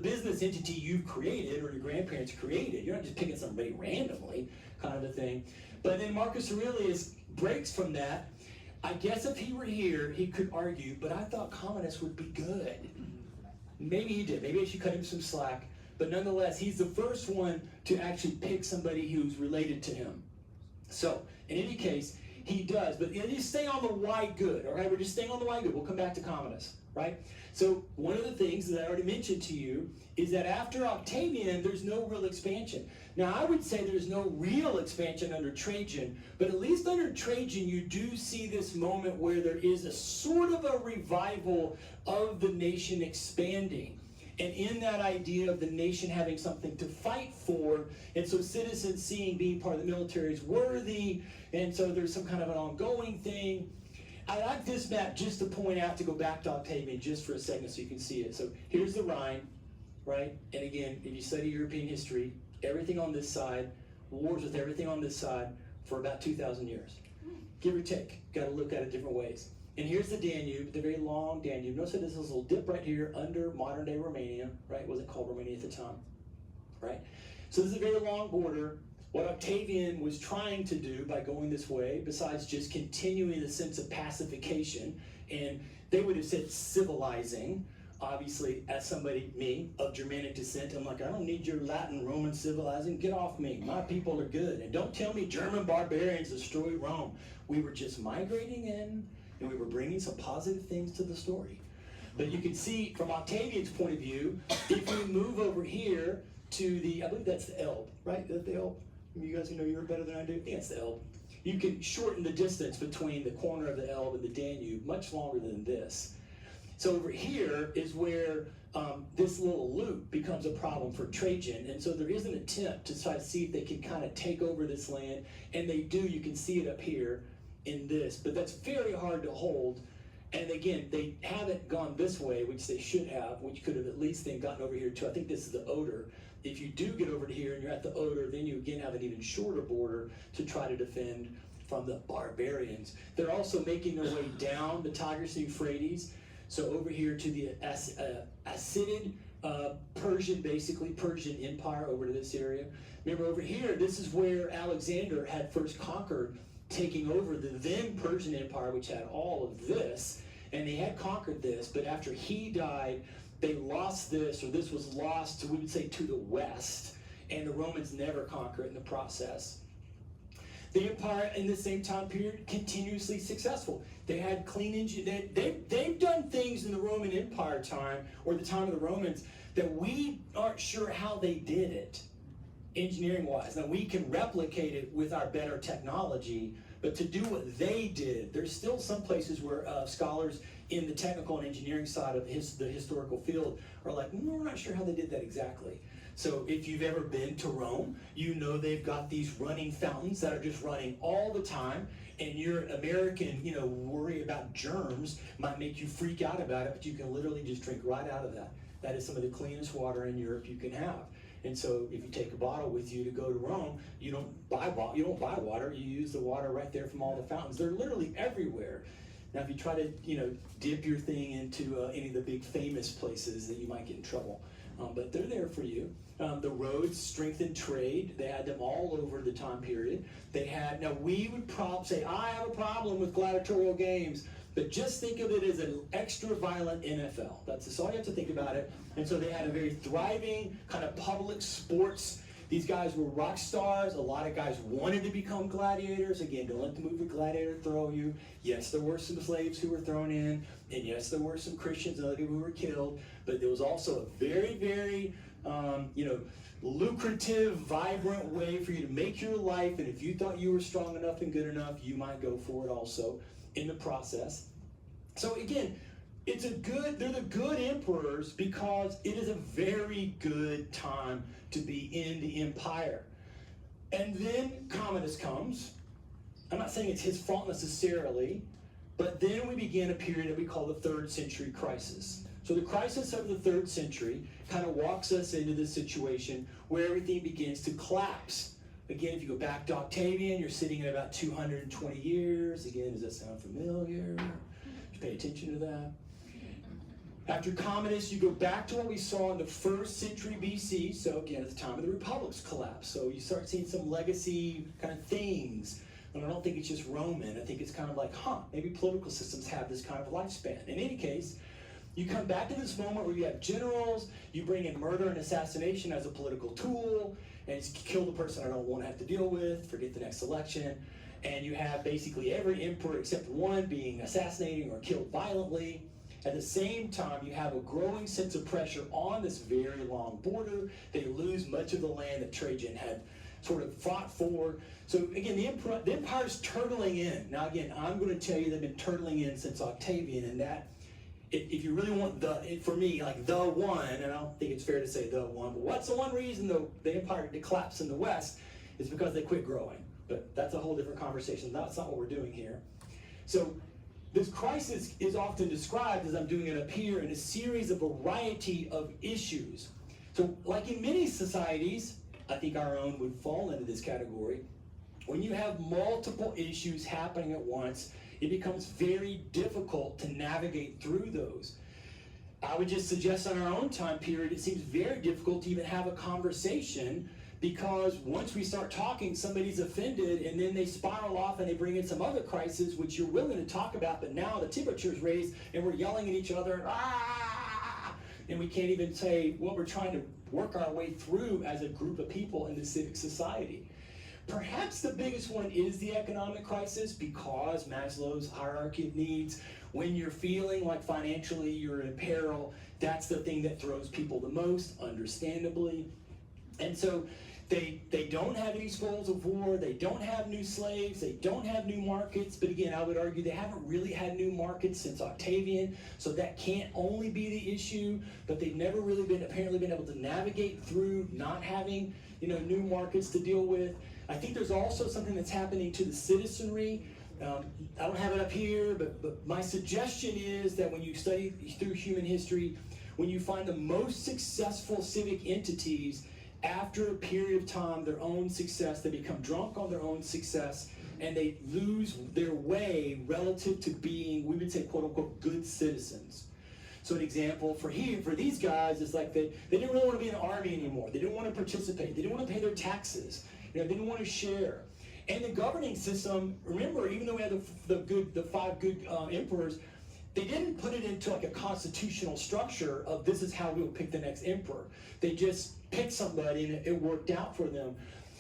business entity you've created or your grandparents created. You're not just picking somebody randomly, kind of a thing. But then Marcus Aurelius breaks from that. I guess if he were here, he could argue, but I thought Commodus would be good. Maybe he did. Maybe I should cut him some slack. But nonetheless, he's the first one to actually pick somebody who's related to him. So, in any case, he does, but just stay on the wide good, all right? We're just staying on the wide good. We'll come back to Commodus, right? So, one of the things that I already mentioned to you is that after Octavian, there's no real expansion. Now, I would say there's no real expansion under Trajan, but at least under Trajan, you do see this moment where there is a sort of a revival of the nation expanding. And in that idea of the nation having something to fight for, and so citizens seeing being part of the military is worthy, and so there's some kind of an ongoing thing. I like this map just to point out, to go back to Octavian just for a second so you can see it. So here's the Rhine, right? And again, if you study European history, everything on this side, wars with everything on this side for about 2,000 years. Give or take. Got to look at it different ways. And here's the Danube, the very long Danube. Notice that there's this little dip right here under modern-day Romania, right? It wasn't called Romania at the time, right? So this is a very long border. What Octavian was trying to do by going this way, besides just continuing the sense of pacification, and they would have said civilizing, obviously, as somebody, me, of Germanic descent, I'm like, I don't need your Latin Roman civilizing. Get off me. My people are good. And don't tell me German barbarians destroyed Rome. We were just migrating in, and we were bringing some positive things to the story. But you can see, from Octavian's point of view, if we move over here to the, I believe that's the Elbe, right? Is that the Elbe? You guys know Europe better than I do? I think it's the Elbe. You can shorten the distance between the corner of the Elbe and the Danube much longer than this. So over here is where this little loop becomes a problem for Trajan, and so there is an attempt to try to see if they can kind of take over this land, and they do. You can see it up here in this, but that's very hard to hold. And again, they haven't gone this way, which they should have, which could have at least then gotten over here too. I think this is the Oder. If you do get over to here and you're at the Oder, then you again have an even shorter border to try to defend from the barbarians. They're also making their way down the Tigris and Euphrates. So over here to the Assidid Persian, basically Persian Empire over to this area. Remember over here, this is where Alexander had first conquered, taking over the then Persian Empire, which had all of this, and they had conquered this, but after he died, they lost this, or this was lost, we would say, to the west, and the Romans never conquered it in the process. The empire in the same time period, continuously successful. They had clean engine. They've done things in the Roman Empire time, or the time of the Romans, that we aren't sure how they did it, engineering-wise. Now, we can replicate it with our better technology, but to do what they did, there's still some places where scholars in the technical and engineering side of the historical field are like, we're not sure how they did that exactly. So if you've ever been to Rome, you know they've got these running fountains that are just running all the time, and your American, worry about germs might make you freak out about it, but you can literally just drink right out of that. That is some of the cleanest water in Europe you can have. And so if you take a bottle with you to go to Rome, you don't buy water, you use the water right there from all the fountains. They're literally everywhere. Now if you try to, dip your thing into any of the big famous places, that you might get in trouble. But they're there for you. The roads strengthened trade. They had them all over the time period. They had, now we would say, I have a problem with gladiatorial games, but just think of it as an extra violent NFL. That's all you have to think about it. And so they had a very thriving kind of public sports. These guys were rock stars. A lot of guys wanted to become gladiators. Again, don't let the movie Gladiator throw you. Yes, there were some slaves who were thrown in, and yes, there were some Christians and other people who were killed, but there was also a very, very, lucrative, vibrant way for you to make your life, and if you thought you were strong enough and good enough, you might go for it also in the process. So again, they're the good emperors because it is a very good time to be in the empire. And then Commodus comes. I'm not saying it's his fault necessarily, but then we begin a period that we call the 3rd century crisis. So the crisis of the 3rd century kind of walks us into this situation where everything begins to collapse. Again, if you go back to Octavian, you're sitting at about 220 years. Again, does that sound familiar? Did you pay attention to that? After Commodus, you go back to what we saw in the 1st century BC. So again, at the time of the Republic's collapse. So you start seeing some legacy kind of things. And I don't think it's just Roman. I think it's kind of like, maybe political systems have this kind of lifespan. In any case, you come back to this moment where you have generals, you bring in murder and assassination as a political tool, and it's kill the person I don't want to have to deal with, forget the next election, and you have basically every emperor except one being assassinated or killed violently. At the same time, you have a growing sense of pressure on this very long border. They lose much of the land that Trajan had sort of fought for. So again, the empire's turtling in. Now again, I'm going to tell you they've been turtling in since Octavian, and that if you really want for me, like the one, and I don't think it's fair to say the one, but what's the one reason the empire collapsed in the West is because they quit growing. But that's a whole different conversation. That's not what we're doing here. So this crisis is often described, as I'm doing it up here, in a series of variety of issues. So like in many societies, I think our own would fall into this category, when you have multiple issues happening at once, it becomes very difficult to navigate through those. I would just suggest on our own time period, it seems very difficult to even have a conversation, because once we start talking, somebody's offended, and then they spiral off and they bring in some other crisis, which you're willing to talk about, but now the temperature's raised and we're yelling at each other, and we can't even say what we're trying to work our way through as a group of people in the civic society. Perhaps the biggest one is the economic crisis, because Maslow's hierarchy of needs, when you're feeling like financially you're in peril, that's the thing that throws people the most, understandably. And so they don't have any spoils of war, they don't have new slaves, they don't have new markets, but again, I would argue they haven't really had new markets since Octavian, so that can't only be the issue, but they've never really apparently been able to navigate through not having, new markets to deal with. I think there's also something that's happening to the citizenry. I don't have it up here, but my suggestion is that when you study through human history, when you find the most successful civic entities, after a period of time, their own success, they become drunk on their own success, and they lose their way relative to being, we would say, quote unquote, good citizens. So an example for these guys is like they didn't really want to be in the army anymore. They didn't want to participate. They didn't want to pay their taxes. They didn't want to share. And the governing system, remember, even though we had the five good emperors, they didn't put it into like a constitutional structure of this is how we'll pick the next emperor. They just picked somebody and it worked out for them.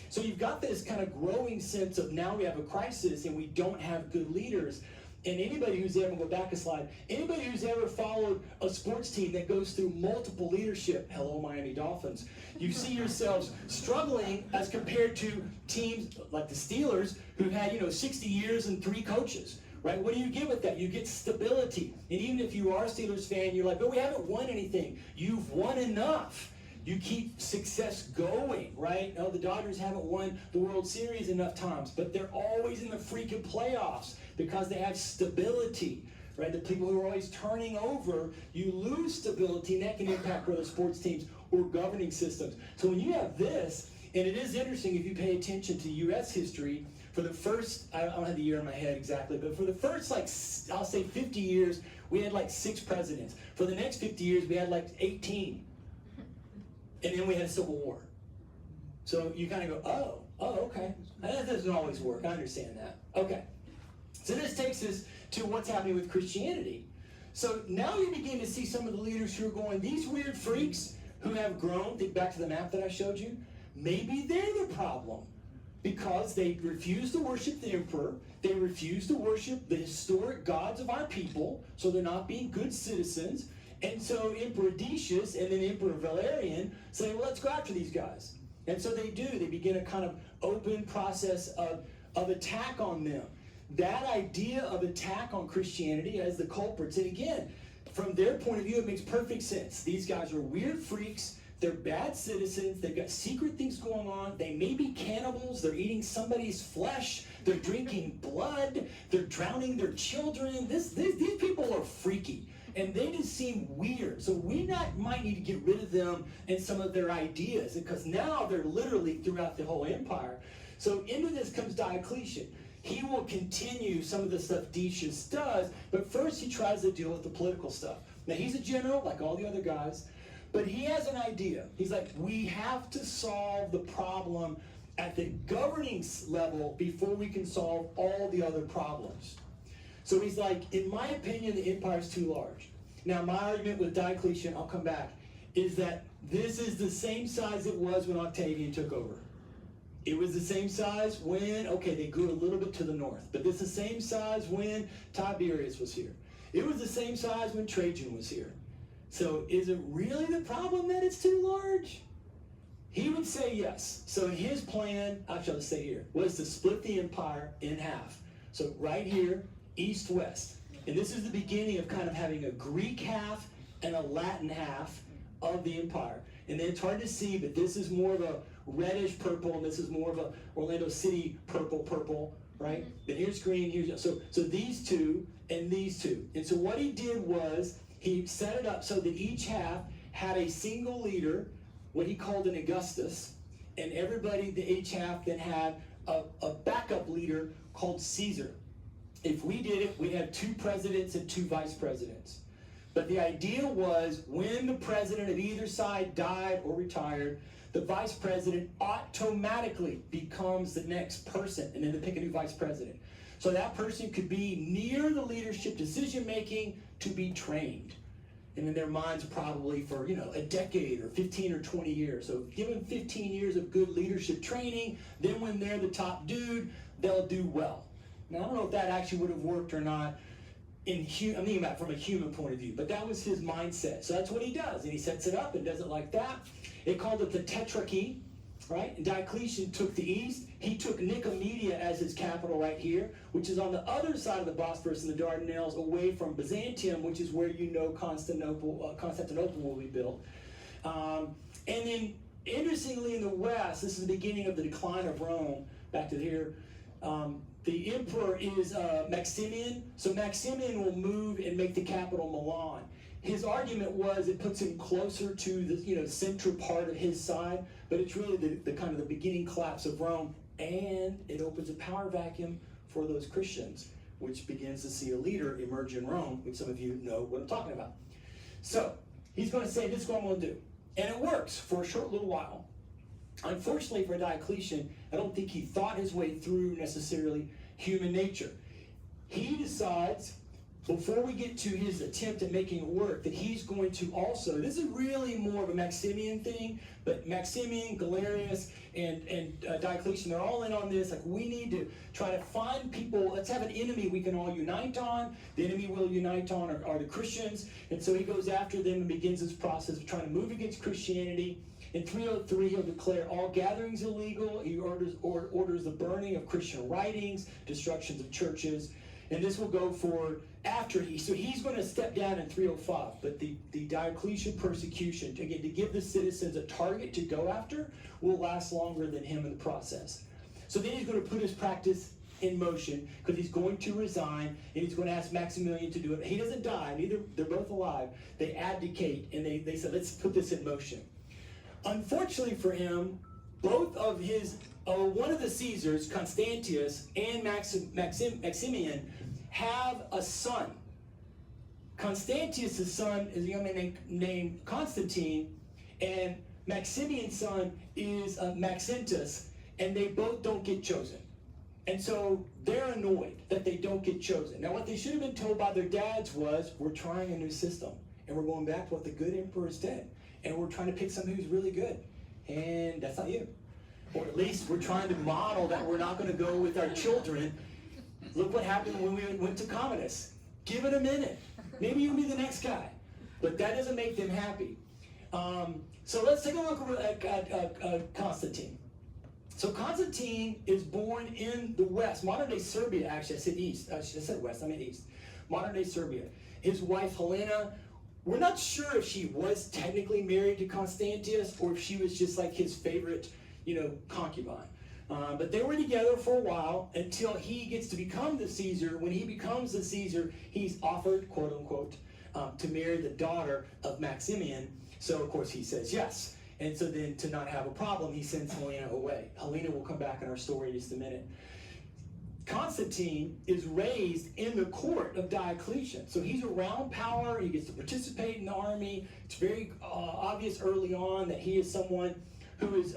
So you've got this kind of growing sense of now we have a crisis and we don't have good leaders. And anybody who's ever, go back a slide, anybody who's ever followed a sports team that goes through multiple leadership, hello Miami Dolphins, you see yourselves struggling as compared to teams like the Steelers who've had 60 years and 3 coaches. Right? What do you get with that? You get stability. And even if you are a Steelers fan, you're like, but we haven't won anything. You've won enough. You keep success going, right? No, the Dodgers haven't won the World Series enough times, but they're always in the freaking playoffs because they have stability, right? The people who are always turning over, you lose stability, and that can impact whether sports teams or governing systems. So when you have this, and it is interesting if you pay attention to U.S. history, for the first, I don't have the year in my head exactly, but for the first, I'll say 50 years, we had 6 presidents. For the next 50 years, we had 18. And then we had a civil war. So you kind of go, oh, okay. That doesn't always work. I understand that. Okay. So this takes us to what's happening with Christianity. So now you begin to see some of the leaders who are going, these weird freaks who have grown, think back to the map that I showed you, maybe they're the problem. Because they refuse to worship the emperor, they refuse to worship the historic gods of our people, so they're not being good citizens. And so Emperor Decius and then Emperor Valerian say, well, let's go after these guys. And so they do. They begin a kind of open process of attack on them. That idea of attack on Christianity as the culprits, and again, from their point of view, it makes perfect sense. These guys are weird freaks. They're bad citizens. They've got secret things going on. They may be cannibals. They're eating somebody's flesh. They're drinking blood. They're drowning their children. These people are freaky. And they just seem weird. So we might need to get rid of them and some of their ideas, because now they're literally throughout the whole empire. So into this comes Diocletian. He will continue some of the stuff Decius does, but first he tries to deal with the political stuff. Now he's a general like all the other guys, but he has an idea. He's like, we have to solve the problem at the governing level before we can solve all the other problems. So he's like, in my opinion, the empire's too large. Now my argument with Diocletian, I'll come back, is that this is the same size it was when Octavian took over. It was the same size when, okay, they grew a little bit to the north, but it's the same size when Tiberius was here. It was the same size when Trajan was here. So is it really the problem that it's too large? He would say yes. So his plan, I shall say here, was to split the empire in half. So right here, east-west. And this is the beginning of kind of having a Greek half and a Latin half of the empire. And then it's hard to see, but this is more of a reddish purple, and this is more of a Orlando City purple, right? Then here's green, here's so these two and these two. And so what he did was he set it up so that each half had a single leader, what he called an Augustus, and everybody, each half then had a backup leader called Caesar. If we did it, we'd have 2 presidents and 2 vice presidents. But the idea was when the president of either side died or retired, the vice president automatically becomes the next person, and then they pick a new vice president. So that person could be near the leadership decision making to be trained. And in their minds probably for, a decade or 15 or 20 years. So give them 15 years of good leadership training, then when they're the top dude, they'll do well. Now, I don't know if that actually would have worked or not I'm thinking about it from a human point of view, but that was his mindset. So that's what he does, and he sets it up and does it like that. They called it the Tetrarchy, right? And Diocletian took the east. He took Nicomedia as his capital right here, which is on the other side of the Bosphorus and the Dardanelles, away from Byzantium, which is where Constantinople will be built. And then, interestingly, in the west, this is the beginning of the decline of Rome. Back to here. The emperor is Maximian, so Maximian will move and make the capital Milan. His argument was it puts him closer to the central part of his side, but it's really the kind of the beginning collapse of Rome, and it opens a power vacuum for those Christians, which begins to see a leader emerge in Rome, which some of you know what I'm talking about. So he's going to say, this is what I'm going to do, and it works for a short little while. Unfortunately for Diocletian, I don't think he thought his way through necessarily human nature. He decides, before we get to his attempt at making it work, that he's going to also, this is really more of a Maximian thing, but Maximian, Galerius, and Diocletian, they're all in on this. Like, we need to try to find people, let's have an enemy we can all unite on. The enemy we'll unite on are the Christians. And so he goes after them and begins this process of trying to move against Christianity. In 303, he'll declare all gatherings illegal. He orders the burning of Christian writings, destructions of churches, and this will go for after so he's going to step down in 305. But the Diocletian persecution, again, to give the citizens a target to go after, will last longer than him in the process. So then he's going to put his practice in motion, because he's going to resign, and he's going to ask Maximilian to do it. He doesn't die, neither, they're both alive. They abdicate, and they said, let's put this in motion. Unfortunately for him, both of one of the Caesars, Constantius and Maximian, have a son. Constantius' son is a young man named Constantine, and Maximian's son is Maxentus, and they both don't get chosen. And so they're annoyed that they don't get chosen. Now, what they should have been told by their dads was, we're trying a new system, and we're going back to what the good emperors did. And we're trying to pick somebody who's really good. And that's not you. Or at least we're trying to model that we're not going to go with our children. Look what happened when we went to Commodus. Give it a minute. Maybe you'll be the next guy. But that doesn't make them happy. So let's take a look at Constantine. So Constantine is born in the west, modern-day Serbia, actually. I said east. I said west, I mean east. Modern-day Serbia. His wife, Helena, we're not sure if she was technically married to Constantius or if she was just like his favorite, concubine. But they were together for a while until he gets to become the Caesar. When he becomes the Caesar, he's offered, quote unquote, to marry the daughter of Maximian. So, of course, he says yes. And so then, to not have a problem, he sends Helena away. Helena will come back in our story in just a minute. Constantine is raised in the court of Diocletian. So he's around power, he gets to participate in the army. It's very obvious early on that he is someone who is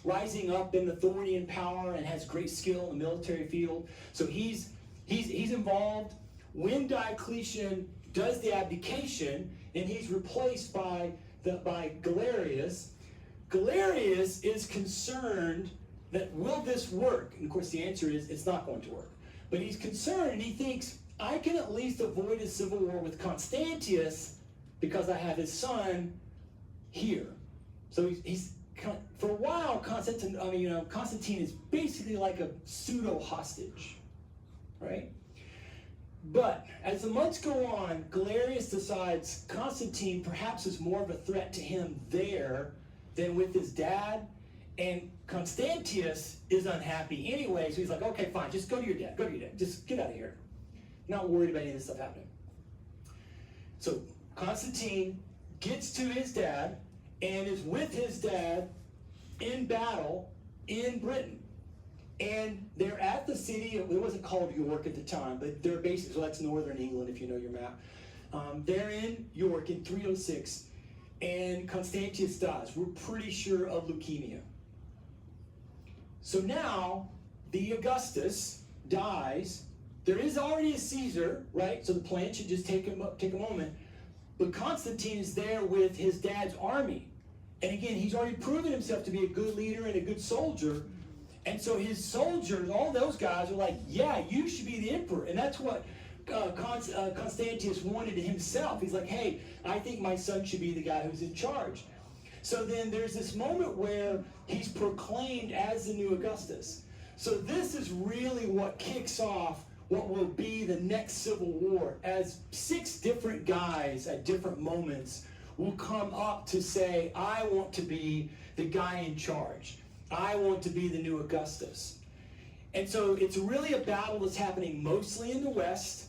rising up in authority and power and has great skill in the military field. So he's involved. When Diocletian does the abdication and he's replaced by Galerius, Galerius is concerned that will this work? And of course the answer is it's not going to work. But he's concerned and he thinks, I can at least avoid a civil war with Constantius because I have his son here. So he's for a while, Constantine is basically like a pseudo hostage, right? But as the months go on, Galerius decides Constantine perhaps is more of a threat to him there than with his dad. And Constantius is unhappy anyway, so he's like, okay, fine, just go to your dad, just get out of here. Not worried about any of this stuff happening. So Constantine gets to his dad and is with his dad in battle in Britain. And they're at the city, it wasn't called York at the time, but they're basically, so that's northern England if you know your map. They're in York in 306, and Constantius dies. We're pretty sure of leukemia. So now, the Augustus dies. There is already a Caesar, right? So the plan should just take a moment. But Constantine is there with his dad's army. And again, he's already proven himself to be a good leader and a good soldier. And so his soldiers, all those guys are like, yeah, you should be the emperor. And that's what Constantius wanted himself. He's like, hey, I think my son should be the guy who's in charge. So then there's this moment where he's proclaimed as the new Augustus. So this is really what kicks off what will be the next civil war, as 6 different guys at different moments will come up to say, I want to be the guy in charge. I want to be the new Augustus. And so it's really a battle that's happening mostly in the West.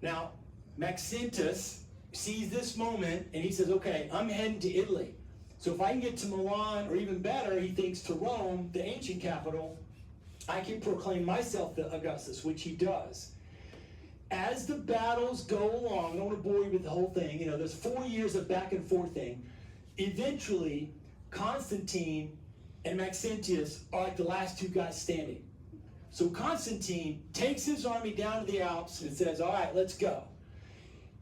Now, Maxentius sees this moment and he says, okay, I'm heading to Italy. So if I can get to Milan, or even better, he thinks to Rome, the ancient capital, I can proclaim myself the Augustus, which he does. As the battles go along, I don't want to bore you with the whole thing, there's 4 years of back and forth thing. Eventually, Constantine and Maxentius are like the last 2 guys standing. So Constantine takes his army down to the Alps and says, all right, let's go.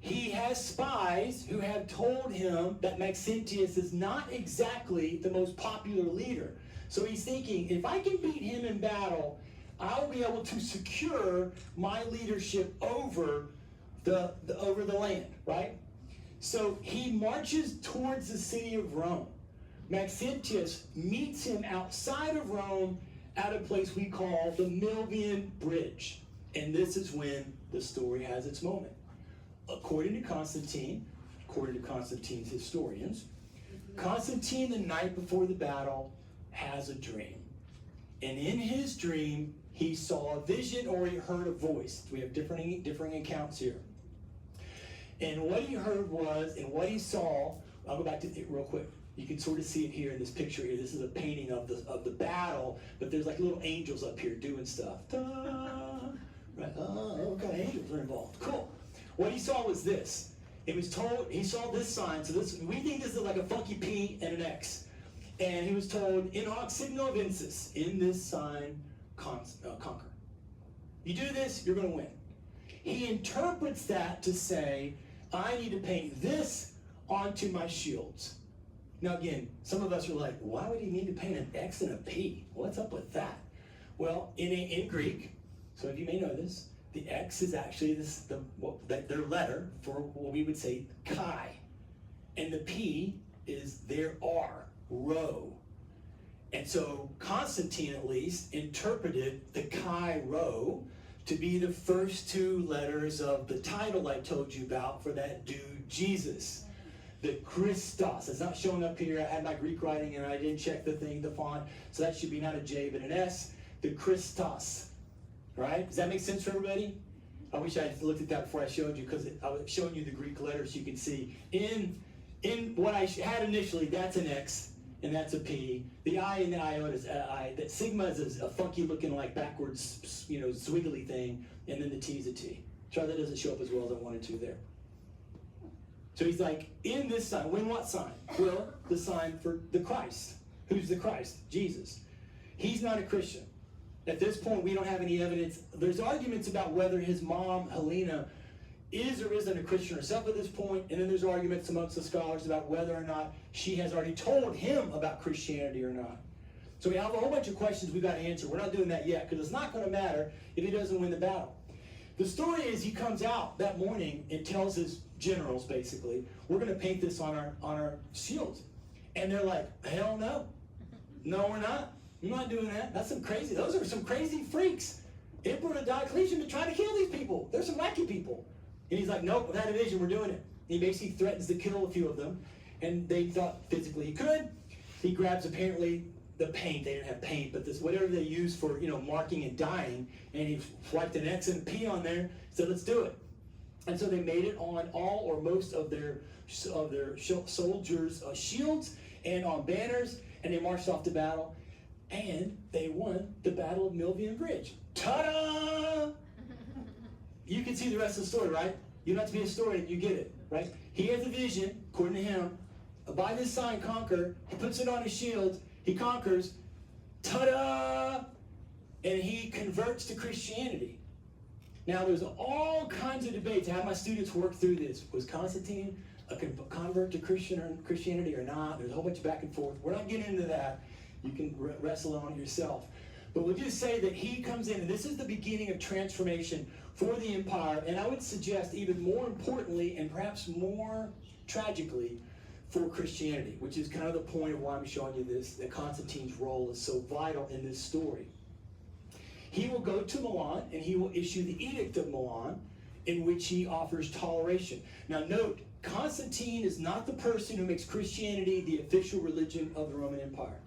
He has spies who have told him that Maxentius is not exactly the most popular leader. So he's thinking, if I can beat him in battle, I'll be able to secure my leadership over the land, right? So he marches towards the city of Rome. Maxentius meets him outside of Rome at a place we call the Milvian Bridge. And this is when the story has its moment. According to Constantine, according to Constantine's historians, Constantine, the night before the battle, has a dream. And in his dream, he saw a vision or he heard a voice. We have differing accounts here. And what he heard was, and what he saw, I'll go back to it real quick. You can sort of see it here in this picture here. This is a painting of the battle, but there's like little angels up here doing stuff. Ta! Right? Oh, what kind of angels are involved? Cool. What he saw was this. It was told, he saw this sign. So this, we think this is like a funky P and an X. And he was told, in hoc signo vinces, in this sign, conquer. You do this, you're going to win. He interprets that to say, I need to paint this onto my shields. Now again, some of us are like, why would he need to paint an X and a P? What's up with that? Well, in Greek, some of you may know this, the X is actually their letter for what we would say chi. And the P is their R, rho. And so Constantine, at least, interpreted the chi rho to be the first 2 letters of the title I told you about for that dude, Jesus. The Christos. It's not showing up here. I had my Greek writing and I didn't check the font. So that should be not a J but an S. The Christos. Right? Does that make sense for everybody? I wish I had looked at that before I showed you, because I was showing you the Greek letters. You can see in what I had initially, that's an X and that's a P. The I and the iota is I. That sigma is a funky looking like backwards, swiggly thing, and then the T is a T. Try that doesn't show up as well as I wanted to there. So he's like, in this sign, when what sign? Well, the sign for the Christ. Who's the Christ? Jesus. He's not a Christian. At this point, we don't have any evidence. There's arguments about whether his mom, Helena, is or isn't a Christian herself at this point, and then there's arguments amongst the scholars about whether or not she has already told him about Christianity or not. So we have a whole bunch of questions we've got to answer. We're not doing that yet, because it's not going to matter if he doesn't win the battle. The story is he comes out that morning and tells his generals, basically, we're going to paint this on our shields. And they're like, hell no. No, we're not. I'm not doing that. That's some crazy. Those are some crazy freaks. Emperor Diocletian been trying to kill these people. There's some wacky people. And he's like, nope, without a vision, we're doing it. He basically threatens to kill a few of them. And they thought physically he could. He grabs apparently the paint. They didn't have paint, but this whatever they use for marking and dyeing. And he swiped an X and a P on there. Said, let's do it. And so they made it on all or most of their soldiers' shields and on banners. And they marched off to battle. And they won the Battle of Milvian Bridge. Ta-da! You can see the rest of the story, right? You don't have to be a historian, you get it, right? He has a vision, according to him. By this sign, conquer. He puts it on his shield. He conquers. Ta-da! And he converts to Christianity. Now, there's all kinds of debates. I have my students work through this. Was Constantine a convert to Christianity or not? There's a whole bunch of back and forth. We're not getting into that. You can wrestle on it yourself. But we'll just say that he comes in, and this is the beginning of transformation for the empire, and I would suggest even more importantly, and perhaps more tragically, for Christianity, which is kind of the point of why I'm showing you this, that Constantine's role is so vital in this story. He will go to Milan, and he will issue the Edict of Milan, in which he offers toleration. Now note, Constantine is not the person who makes Christianity the official religion of the Roman Empire.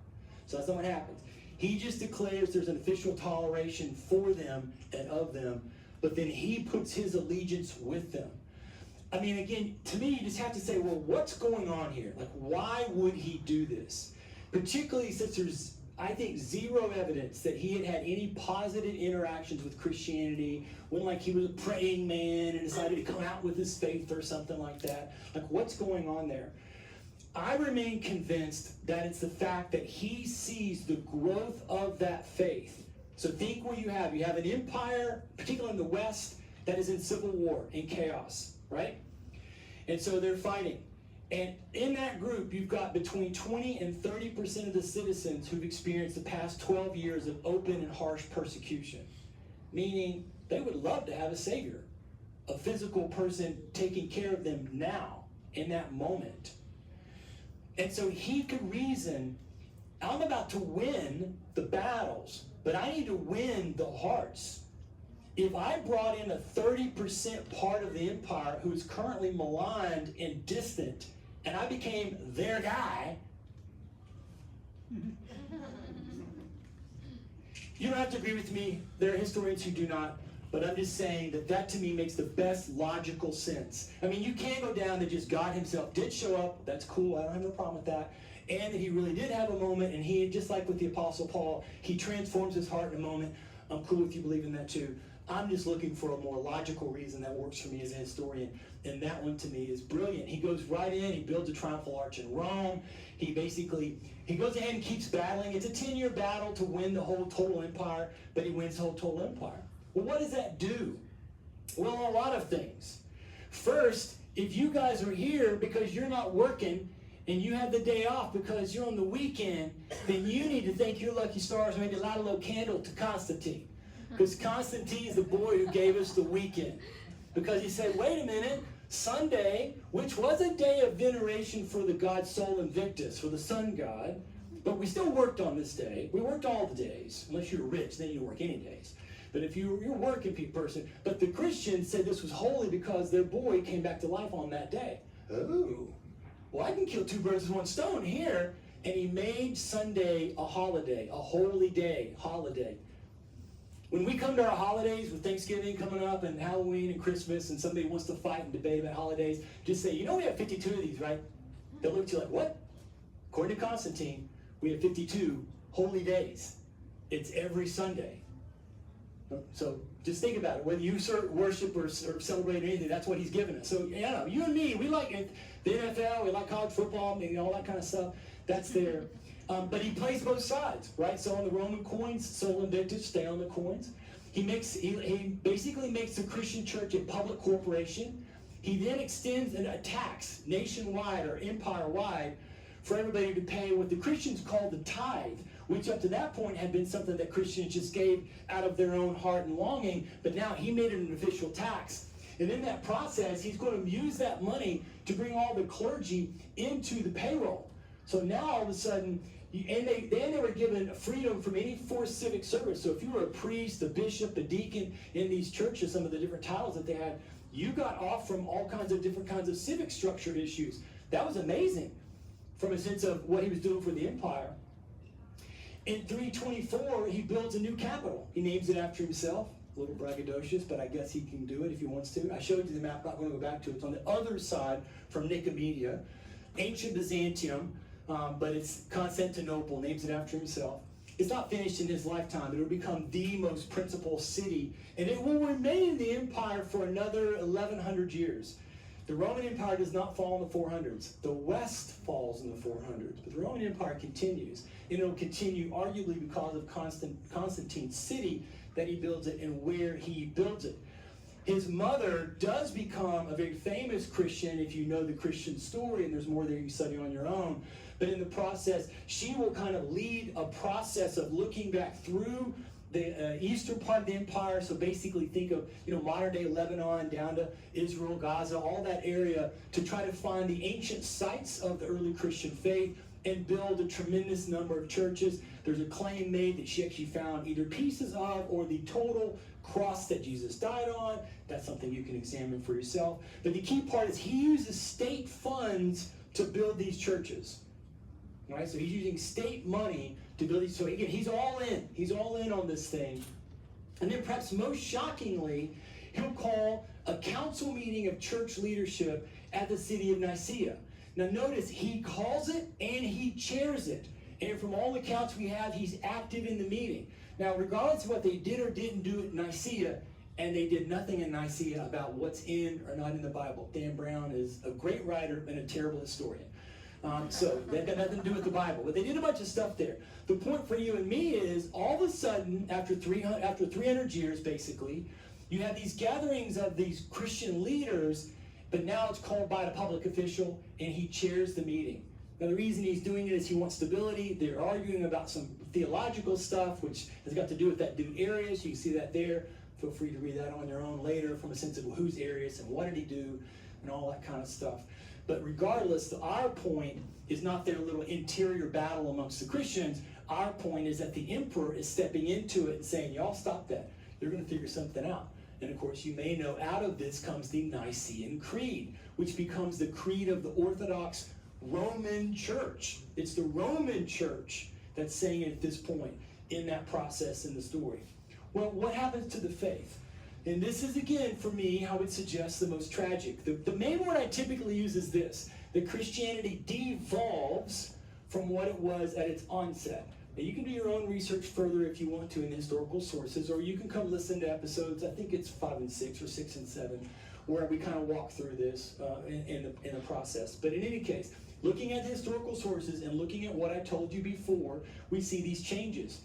So that's not what happens. He just declares there's an official toleration for them and of them, but then he puts his allegiance with them. I mean, again, to me, you just have to say, well, what's going on here? Like, why would he do this? Particularly since there's, I think, zero evidence that he had any positive interactions with Christianity, when like he was a praying man and decided to come out with his faith or something like that. Like, what's going on there? I remain convinced that it's the fact that he sees the growth of that faith. So think what you have. You have an empire, particularly in the West, that is in civil war, in chaos, right? And so they're fighting. And in that group, you've got between 20 and 30% of the citizens who've experienced the past 12 years of open and harsh persecution. Meaning, they would love to have a savior, a physical person taking care of them now, in that moment. And so he could reason, I'm about to win the battles, but I need to win the hearts. If I brought in a 30% part of the empire who is currently maligned and distant, and I became their guy, you don't have to agree with me. There are historians who do not. But I'm just saying that that to me makes the best logical sense. I mean, you can go down that just God himself did show up. That's cool. I don't have no problem with that. And that he really did have a moment, and he, just like with the Apostle Paul, he transforms his heart in a moment. I'm cool if you believe in that too. I'm just looking for a more logical reason that works for me as a historian. And that one to me is brilliant. He goes right in, he builds a triumphal arch in Rome. He goes ahead and keeps battling. It's a 10-year battle to win the whole total empire, but he wins the whole total empire. Well, what does that do? Well, a lot of things. First, if you guys are here because you're not working and you have the day off because you're on the weekend, then you need to thank your lucky stars and maybe light a little candle to Constantine. Because Constantine's the boy who gave us the weekend. Because he said, wait a minute, Sunday, which was a day of veneration for the god Sol Invictus, for the sun god, but we still worked on this day. We worked all the days, unless you're rich, then you don't work any days. But if you're a working person, but the Christians said this was holy because their boy came back to life on that day. Oh, well, I can kill two birds with one stone here. And he made Sunday a holiday, a holy day, holiday. When we come to our holidays with Thanksgiving coming up and Halloween and Christmas and somebody wants to fight and debate about holidays, just say, you know we have 52 of these, right? They'll look at you like, what? According to Constantine, we have 52 holy days. It's every Sunday. So just think about it. Whether you worship or celebrate anything, that's what he's given us. So yeah, you and me, we like it. The NFL, we like college football, all that kind of stuff. That's there. But he plays both sides, right? So on the Roman coins, Sol Invictus, stay on the coins. He basically makes the Christian church a public corporation. He then extends a tax nationwide or empire-wide for everybody to pay what the Christians call the tithe, which up to that point had been something that Christians just gave out of their own heart and longing, but now he made it an official tax. And in that process, he's going to use that money to bring all the clergy into the payroll. So now all of a sudden, And they were given freedom from any forced civic service. So if you were a priest, a bishop, a deacon in these churches, some of the different titles that they had, you got off from all kinds of different kinds of civic structure issues. That was amazing from a sense of what he was doing for the empire. In 324, he builds a new capital. He names it after himself. A little braggadocious, but I guess he can do it if he wants to. I showed you the map, not going to go back to it. It's on the other side from Nicomedia, ancient Byzantium, but it's Constantinople, names it after himself. It's not finished in his lifetime. It will become the most principal city, and it will remain in the empire for another 1,100 years. The Roman Empire does not fall in the 400s. The West falls in the 400s, but the Roman Empire continues, and it will continue arguably because of Constantine's city that he builds it and where he builds it. His mother does become a very famous Christian if you know the Christian story, and there's more there you can study on your own. But in the process, she will kind of lead a process of looking back through the eastern part of the empire. So basically think of modern day Lebanon down to Israel, Gaza, all that area, to try to find the ancient sites of the early Christian faith and build a tremendous number of churches. There's a claim made that she actually found either pieces of or the total cross that Jesus died on. That's something you can examine for yourself. But the key part is he uses state funds to build these churches. All right, so he's using state money to build these. So again, he's all in. He's all in on this thing. And then perhaps most shockingly, he'll call a council meeting of church leadership at the city of Nicaea. Now notice, he calls it and he chairs it. And from all accounts we have, he's active in the meeting. Now, regardless of what they did or didn't do at Nicaea, and they did nothing in Nicaea about what's in or not in the Bible. Dan Brown is a great writer and a terrible historian. So that got nothing to do with the Bible. But they did a bunch of stuff there. The point for you and me is, all of a sudden, after 300 years, basically, you have these gatherings of these Christian leaders, but now it's called by a public official, and he chairs the meeting. Now, the reason he's doing it is he wants stability. They're arguing about some theological stuff, which has got to do with that dude Arius. You can see that there. Feel free to read that on your own later from a sense of who's Arius and what did he do and all that kind of stuff. But regardless, our point is not their little interior battle amongst the Christians. Our point is that the emperor is stepping into it and saying, y'all stop that. You're going to figure something out. And of course, you may know out of this comes the Nicene Creed, which becomes the creed of the Orthodox Roman Church. It's the Roman Church that's saying it at this point in that process in the story. Well, what happens to the faith? And this is, again, for me, how it suggests the most tragic. The main word I typically use is this, that Christianity devolves from what it was at its onset. Now, you can do your own research further if you want to in historical sources, or you can come listen to episodes, I think it's 5 and 6 or 6 and 7, where we kind of walk through this in the process. But in any case, looking at the historical sources and looking at what I told you before, we see these changes.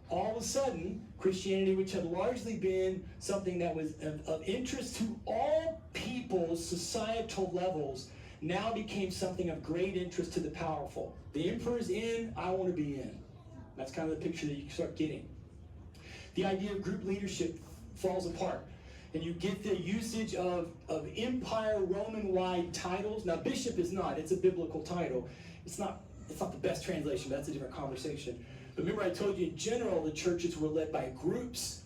All of a sudden, Christianity, which had largely been something that was of interest to all people's societal levels, now became something of great interest to the powerful. The emperor's in, I want to be in. That's kind of the picture that you start getting. The idea of group leadership falls apart, and you get the usage of empire Roman-wide titles. Now, bishop is not, it's a biblical title. It's not the best translation, but that's a different conversation. But remember, I told you in general the churches were led by groups.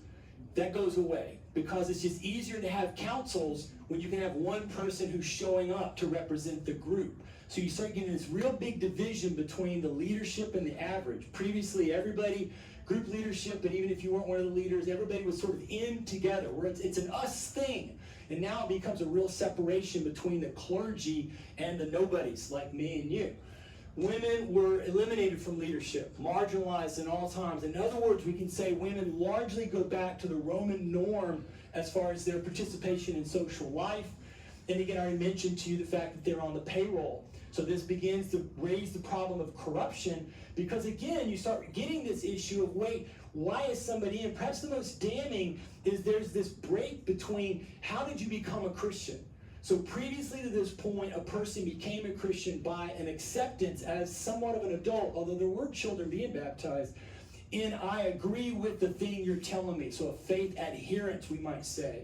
That goes away because it's just easier to have councils when you can have one person who's showing up to represent the group. So you start getting this real big division between the leadership and the average. Previously, everybody, group leadership, but even if you weren't one of the leaders, everybody was sort of in together, where it's an us thing. And now it becomes a real separation between the clergy and the nobodies like me and you. Women were eliminated from leadership, marginalized in all times. In other words, we can say women largely go back to the Roman norm as far as their participation in social life. And again, I already mentioned to you the fact that they're on the payroll. So this begins to raise the problem of corruption because, again, you start getting this issue of, wait, why is somebody in? Perhaps the most damning is there's this break between how did you become a Christian? So previously to this point, a person became a Christian by an acceptance as somewhat of an adult, although there were children being baptized, in I agree with the thing you're telling me. So a faith adherence, we might say.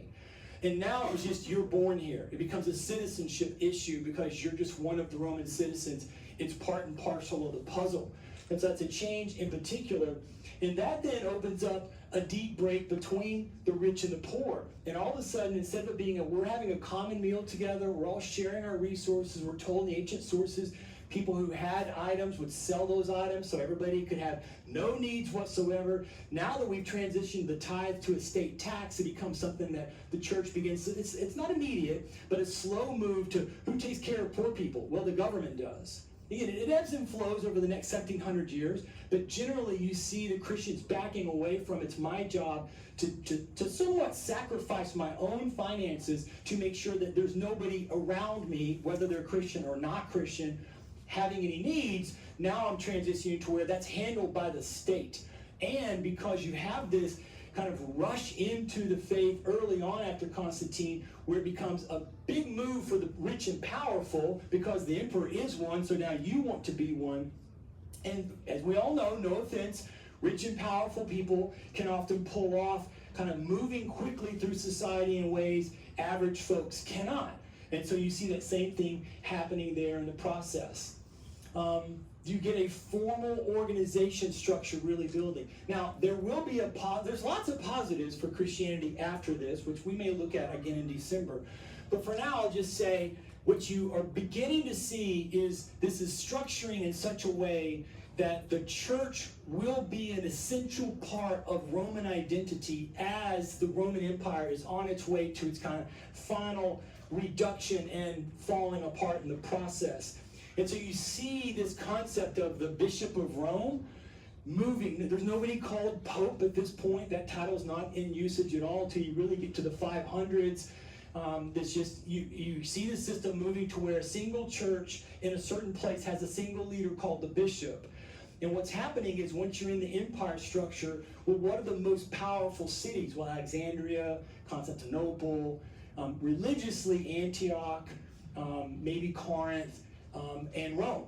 And now it's just you're born here. It becomes a citizenship issue because you're just one of the Roman citizens. It's part and parcel of the puzzle. And so that's a change in particular. And that then opens up a deep break between the rich and the poor. And all of a sudden, instead of it being we're having a common meal together, we're all sharing our resources, we're told in the ancient sources, people who had items would sell those items so everybody could have no needs whatsoever. Now that we've transitioned the tithe to a state tax, it becomes something that the church begins to, it's not immediate, but a slow move to who takes care of poor people? Well, the government does. Again, it ebbs and flows over the next 1,700 years, but generally you see the Christians backing away from it's my job to somewhat sacrifice my own finances to make sure that there's nobody around me, whether they're Christian or not Christian, having any needs. Now I'm transitioning to where that's handled by the state. And because you have this kind of rush into the faith early on after Constantine, where it becomes a big move for the rich and powerful because the emperor is one, so now you want to be one. And as we all know, no offense, rich and powerful people can often pull off kind of moving quickly through society in ways average folks cannot. And so you see that same thing happening there in the process. You get a formal organization structure really building. Now, there will be there's lots of positives for Christianity after this, which we may look at again in December. But for now, I'll just say what you are beginning to see is this is structuring in such a way that the church will be an essential part of Roman identity as the Roman Empire is on its way to its kind of final reduction and falling apart in the process. And so you see this concept of the Bishop of Rome moving. There's nobody called Pope at this point. That title is not in usage at all until you really get to the 500s. It's just, you see the system moving to where a single church in a certain place has a single leader called the bishop. And what's happening is once you're in the empire structure, well, what are the most powerful cities? Well, Alexandria, Constantinople, religiously Antioch, maybe Corinth, and Rome.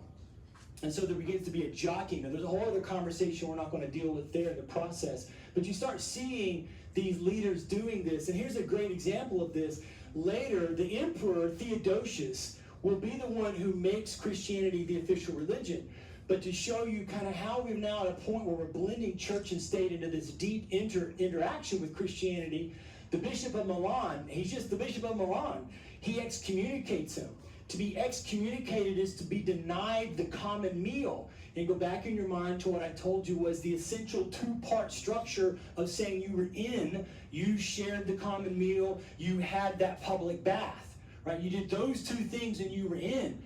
And so there begins to be a jockeying. Now, there's a whole other conversation we're not going to deal with there in the process. But you start seeing these leaders doing this. And here's a great example of this. Later, the Emperor Theodosius will be the one who makes Christianity the official religion. But to show you kind of how we're now at a point where we're blending church and state into this deep interaction with Christianity, the Bishop of Milan, he's just the Bishop of Milan, he excommunicates him. To be excommunicated is to be denied the common meal. And go back in your mind to what I told you was the essential two-part structure of saying you were in, you shared the common meal, you had that public bath, right? You did those two things and you were in.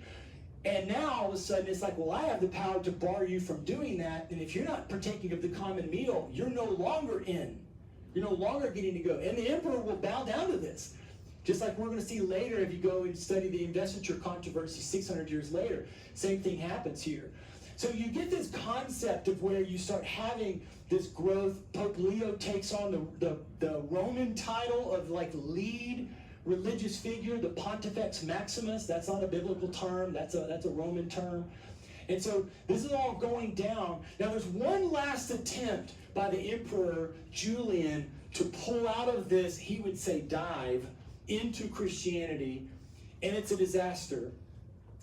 And now all of a sudden it's like, well, I have the power to bar you from doing that. And if you're not partaking of the common meal, you're no longer in. You're no longer getting to go. And the emperor will bow down to this. Just like we're going to see later if you go and study the investiture controversy 600 years later. Same thing happens here. So you get this concept of where you start having this growth. Pope Leo takes on the Roman title of like lead religious figure, the Pontifex Maximus. That's not a biblical term. That's a Roman term. And so this is all going down. Now there's one last attempt by the Emperor Julian to pull out of this, he would say, dive into Christianity, and it's a disaster.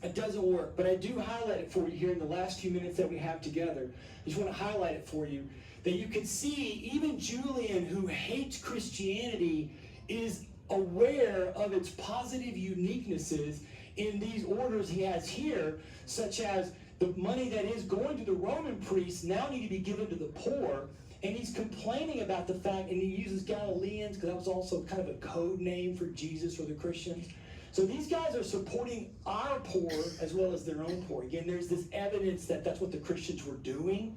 It doesn't work, but I do highlight it for you here in the last few minutes that we have together. I just want to highlight it for you, that you can see even Julian, who hates Christianity, is aware of its positive uniquenesses in these orders he has here, such as the money that is going to the Roman priests now need to be given to the poor. And he's complaining about the fact, and he uses Galileans because that was also kind of a code name for Jesus or the Christians. So these guys are supporting our poor as well as their own poor. Again, there's this evidence that that's what the Christians were doing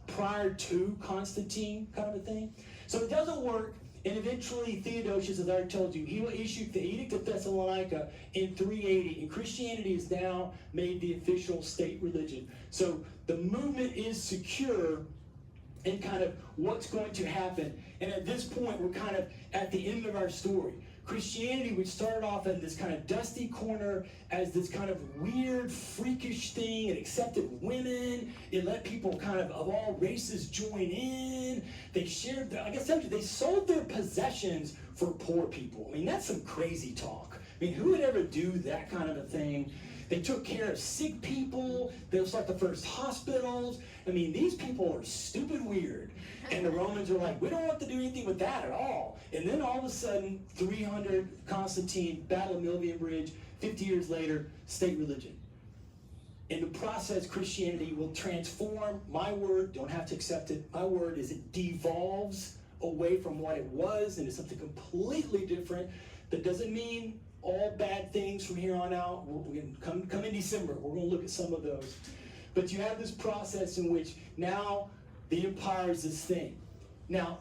prior to Constantine, kind of a thing. So it doesn't work. And eventually Theodosius, as I already told you, he will issue the Edict of Thessalonica in 380. And Christianity is now made the official state religion. So the movement is secure and kind of what's going to happen. And at this point, we're kind of at the end of our story. Christianity, which started off in this kind of dusty corner as this kind of weird, freakish thing. It accepted women. It let people kind of all races join in. They shared, they sold their possessions for poor people. I mean, that's some crazy talk. I mean, who would ever do that kind of a thing? They took care of sick people. They'll start the first hospitals. I mean, these people are stupid weird. And the Romans are like, we don't want to do anything with that at all. And then all of a sudden, 300, Constantine, Battle of Milvian Bridge, 50 years later, state religion. In the process, Christianity will transform. My word, don't have to accept it. My word is it devolves away from what it was into something completely different. That doesn't mean all bad things from here on out. We're going to come in December. We're going to look at some of those. But you have this process in which now the empire is this thing. Now,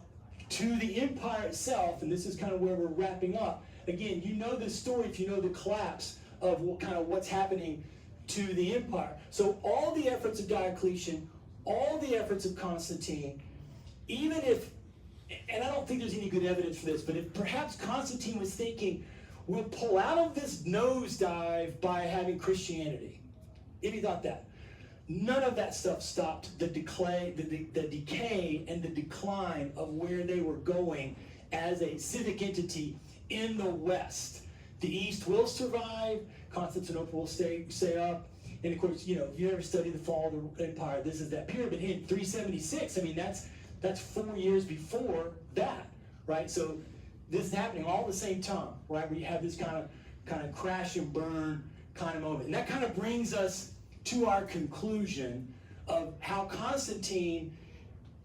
to the empire itself, and this is kind of where we're wrapping up. Again, you know this story if you know the collapse of what's happening to the empire. So all the efforts of Diocletian, all the efforts of Constantine, even if, and I don't think there's any good evidence for this, but if perhaps Constantine was thinking, we'll pull out of this nosedive by having Christianity. If he thought that. None of that stuff stopped the decay and the decline of where they were going as a civic entity in the West. The East will survive. Constantinople will stay up. And of course, you know, if you ever study the fall of the empire, this is that period. But in 376, I mean, that's 4 years before that, right? So this is happening all at the same time, right? Where you have this kind of crash and burn kind of moment. And that kind of brings us to our conclusion of how Constantine,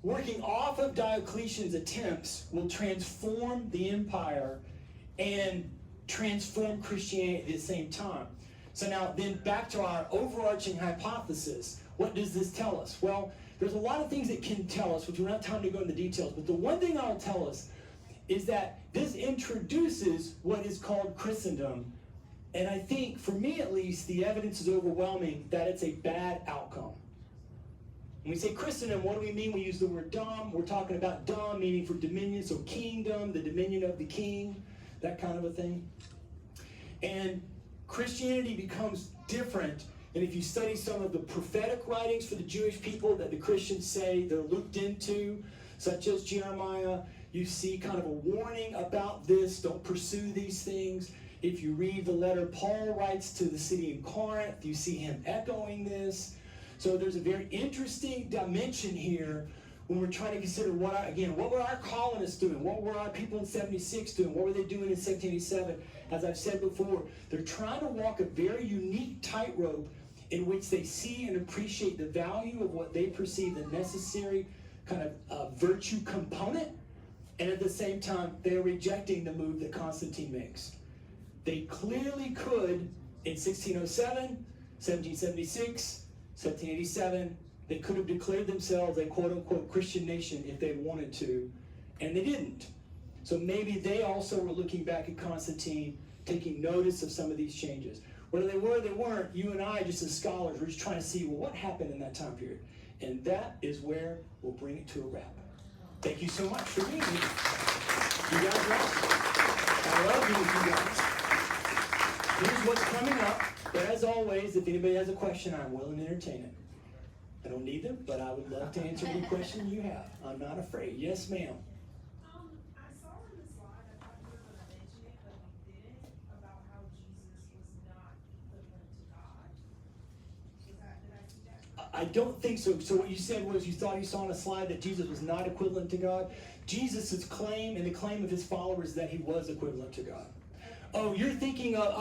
working off of Diocletian's attempts, will transform the empire and transform Christianity at the same time. So now then back to our overarching hypothesis. What does this tell us? Well, there's a lot of things it can tell us, which we don't have time to go into details, but the one thing I'll tell us is that this introduces what is called Christendom. And I think, for me at least, the evidence is overwhelming that it's a bad outcome. When we say Christendom, what do we mean? We use the word dom. We're talking about dom, meaning for dominion, so kingdom, the dominion of the king, that kind of a thing. And Christianity becomes different. And if you study some of the prophetic writings for the Jewish people that the Christians say they're looped into, such as Jeremiah, you see kind of a warning about this. Don't pursue these things. If you read the letter Paul writes to the city in Corinth, you see him echoing this. So there's a very interesting dimension here when we're trying to consider what were our colonists doing? What were our people in 76 doing? What were they doing in 1787? As I've said before, they're trying to walk a very unique tightrope in which they see and appreciate the value of what they perceive the necessary kind of virtue component, and at the same time, they're rejecting the move that Constantine makes. They clearly could, in 1607, 1776, 1787, they could have declared themselves a quote-unquote Christian nation if they wanted to, and they didn't. So maybe they also were looking back at Constantine, taking notice of some of these changes. Whether they were or they weren't, you and I, just as scholars, we're just trying to see, well, what happened in that time period? And that is where we'll bring it to a wrap. Thank you so much for being here. You guys are awesome. I love being with you guys. Here's what's coming up. But as always, if anybody has a question, I'm willing to entertain it. I don't need them, but I would love to answer any question you have. I'm not afraid. Yes, ma'am. I saw in the slide, I thought you were going to mention it, but you didn't, about how Jesus was not equivalent to God. Did I see that? I don't think so. So what you said was you thought you saw on a slide that Jesus was not equivalent to God. Jesus' claim and the claim of his followers is that he was equivalent to God. Oh, you're thinking of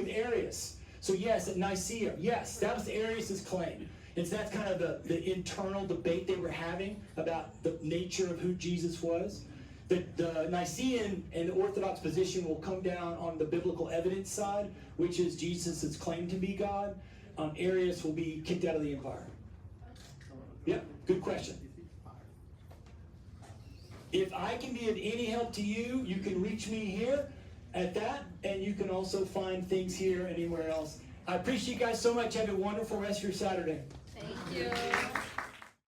Arius. So yes, at Nicaea, yes, that was Arius' claim. And so that's kind of the internal debate they were having about the nature of who Jesus was. The Nicene and the Orthodox position will come down on the biblical evidence side, which is Jesus' claim to be God. Arius will be kicked out of the empire. Yeah, good question. If I can be of any help to you, you can reach me here at that, and you can also find things here anywhere else. I appreciate you guys so much. Have a wonderful rest of your Saturday. Thank you.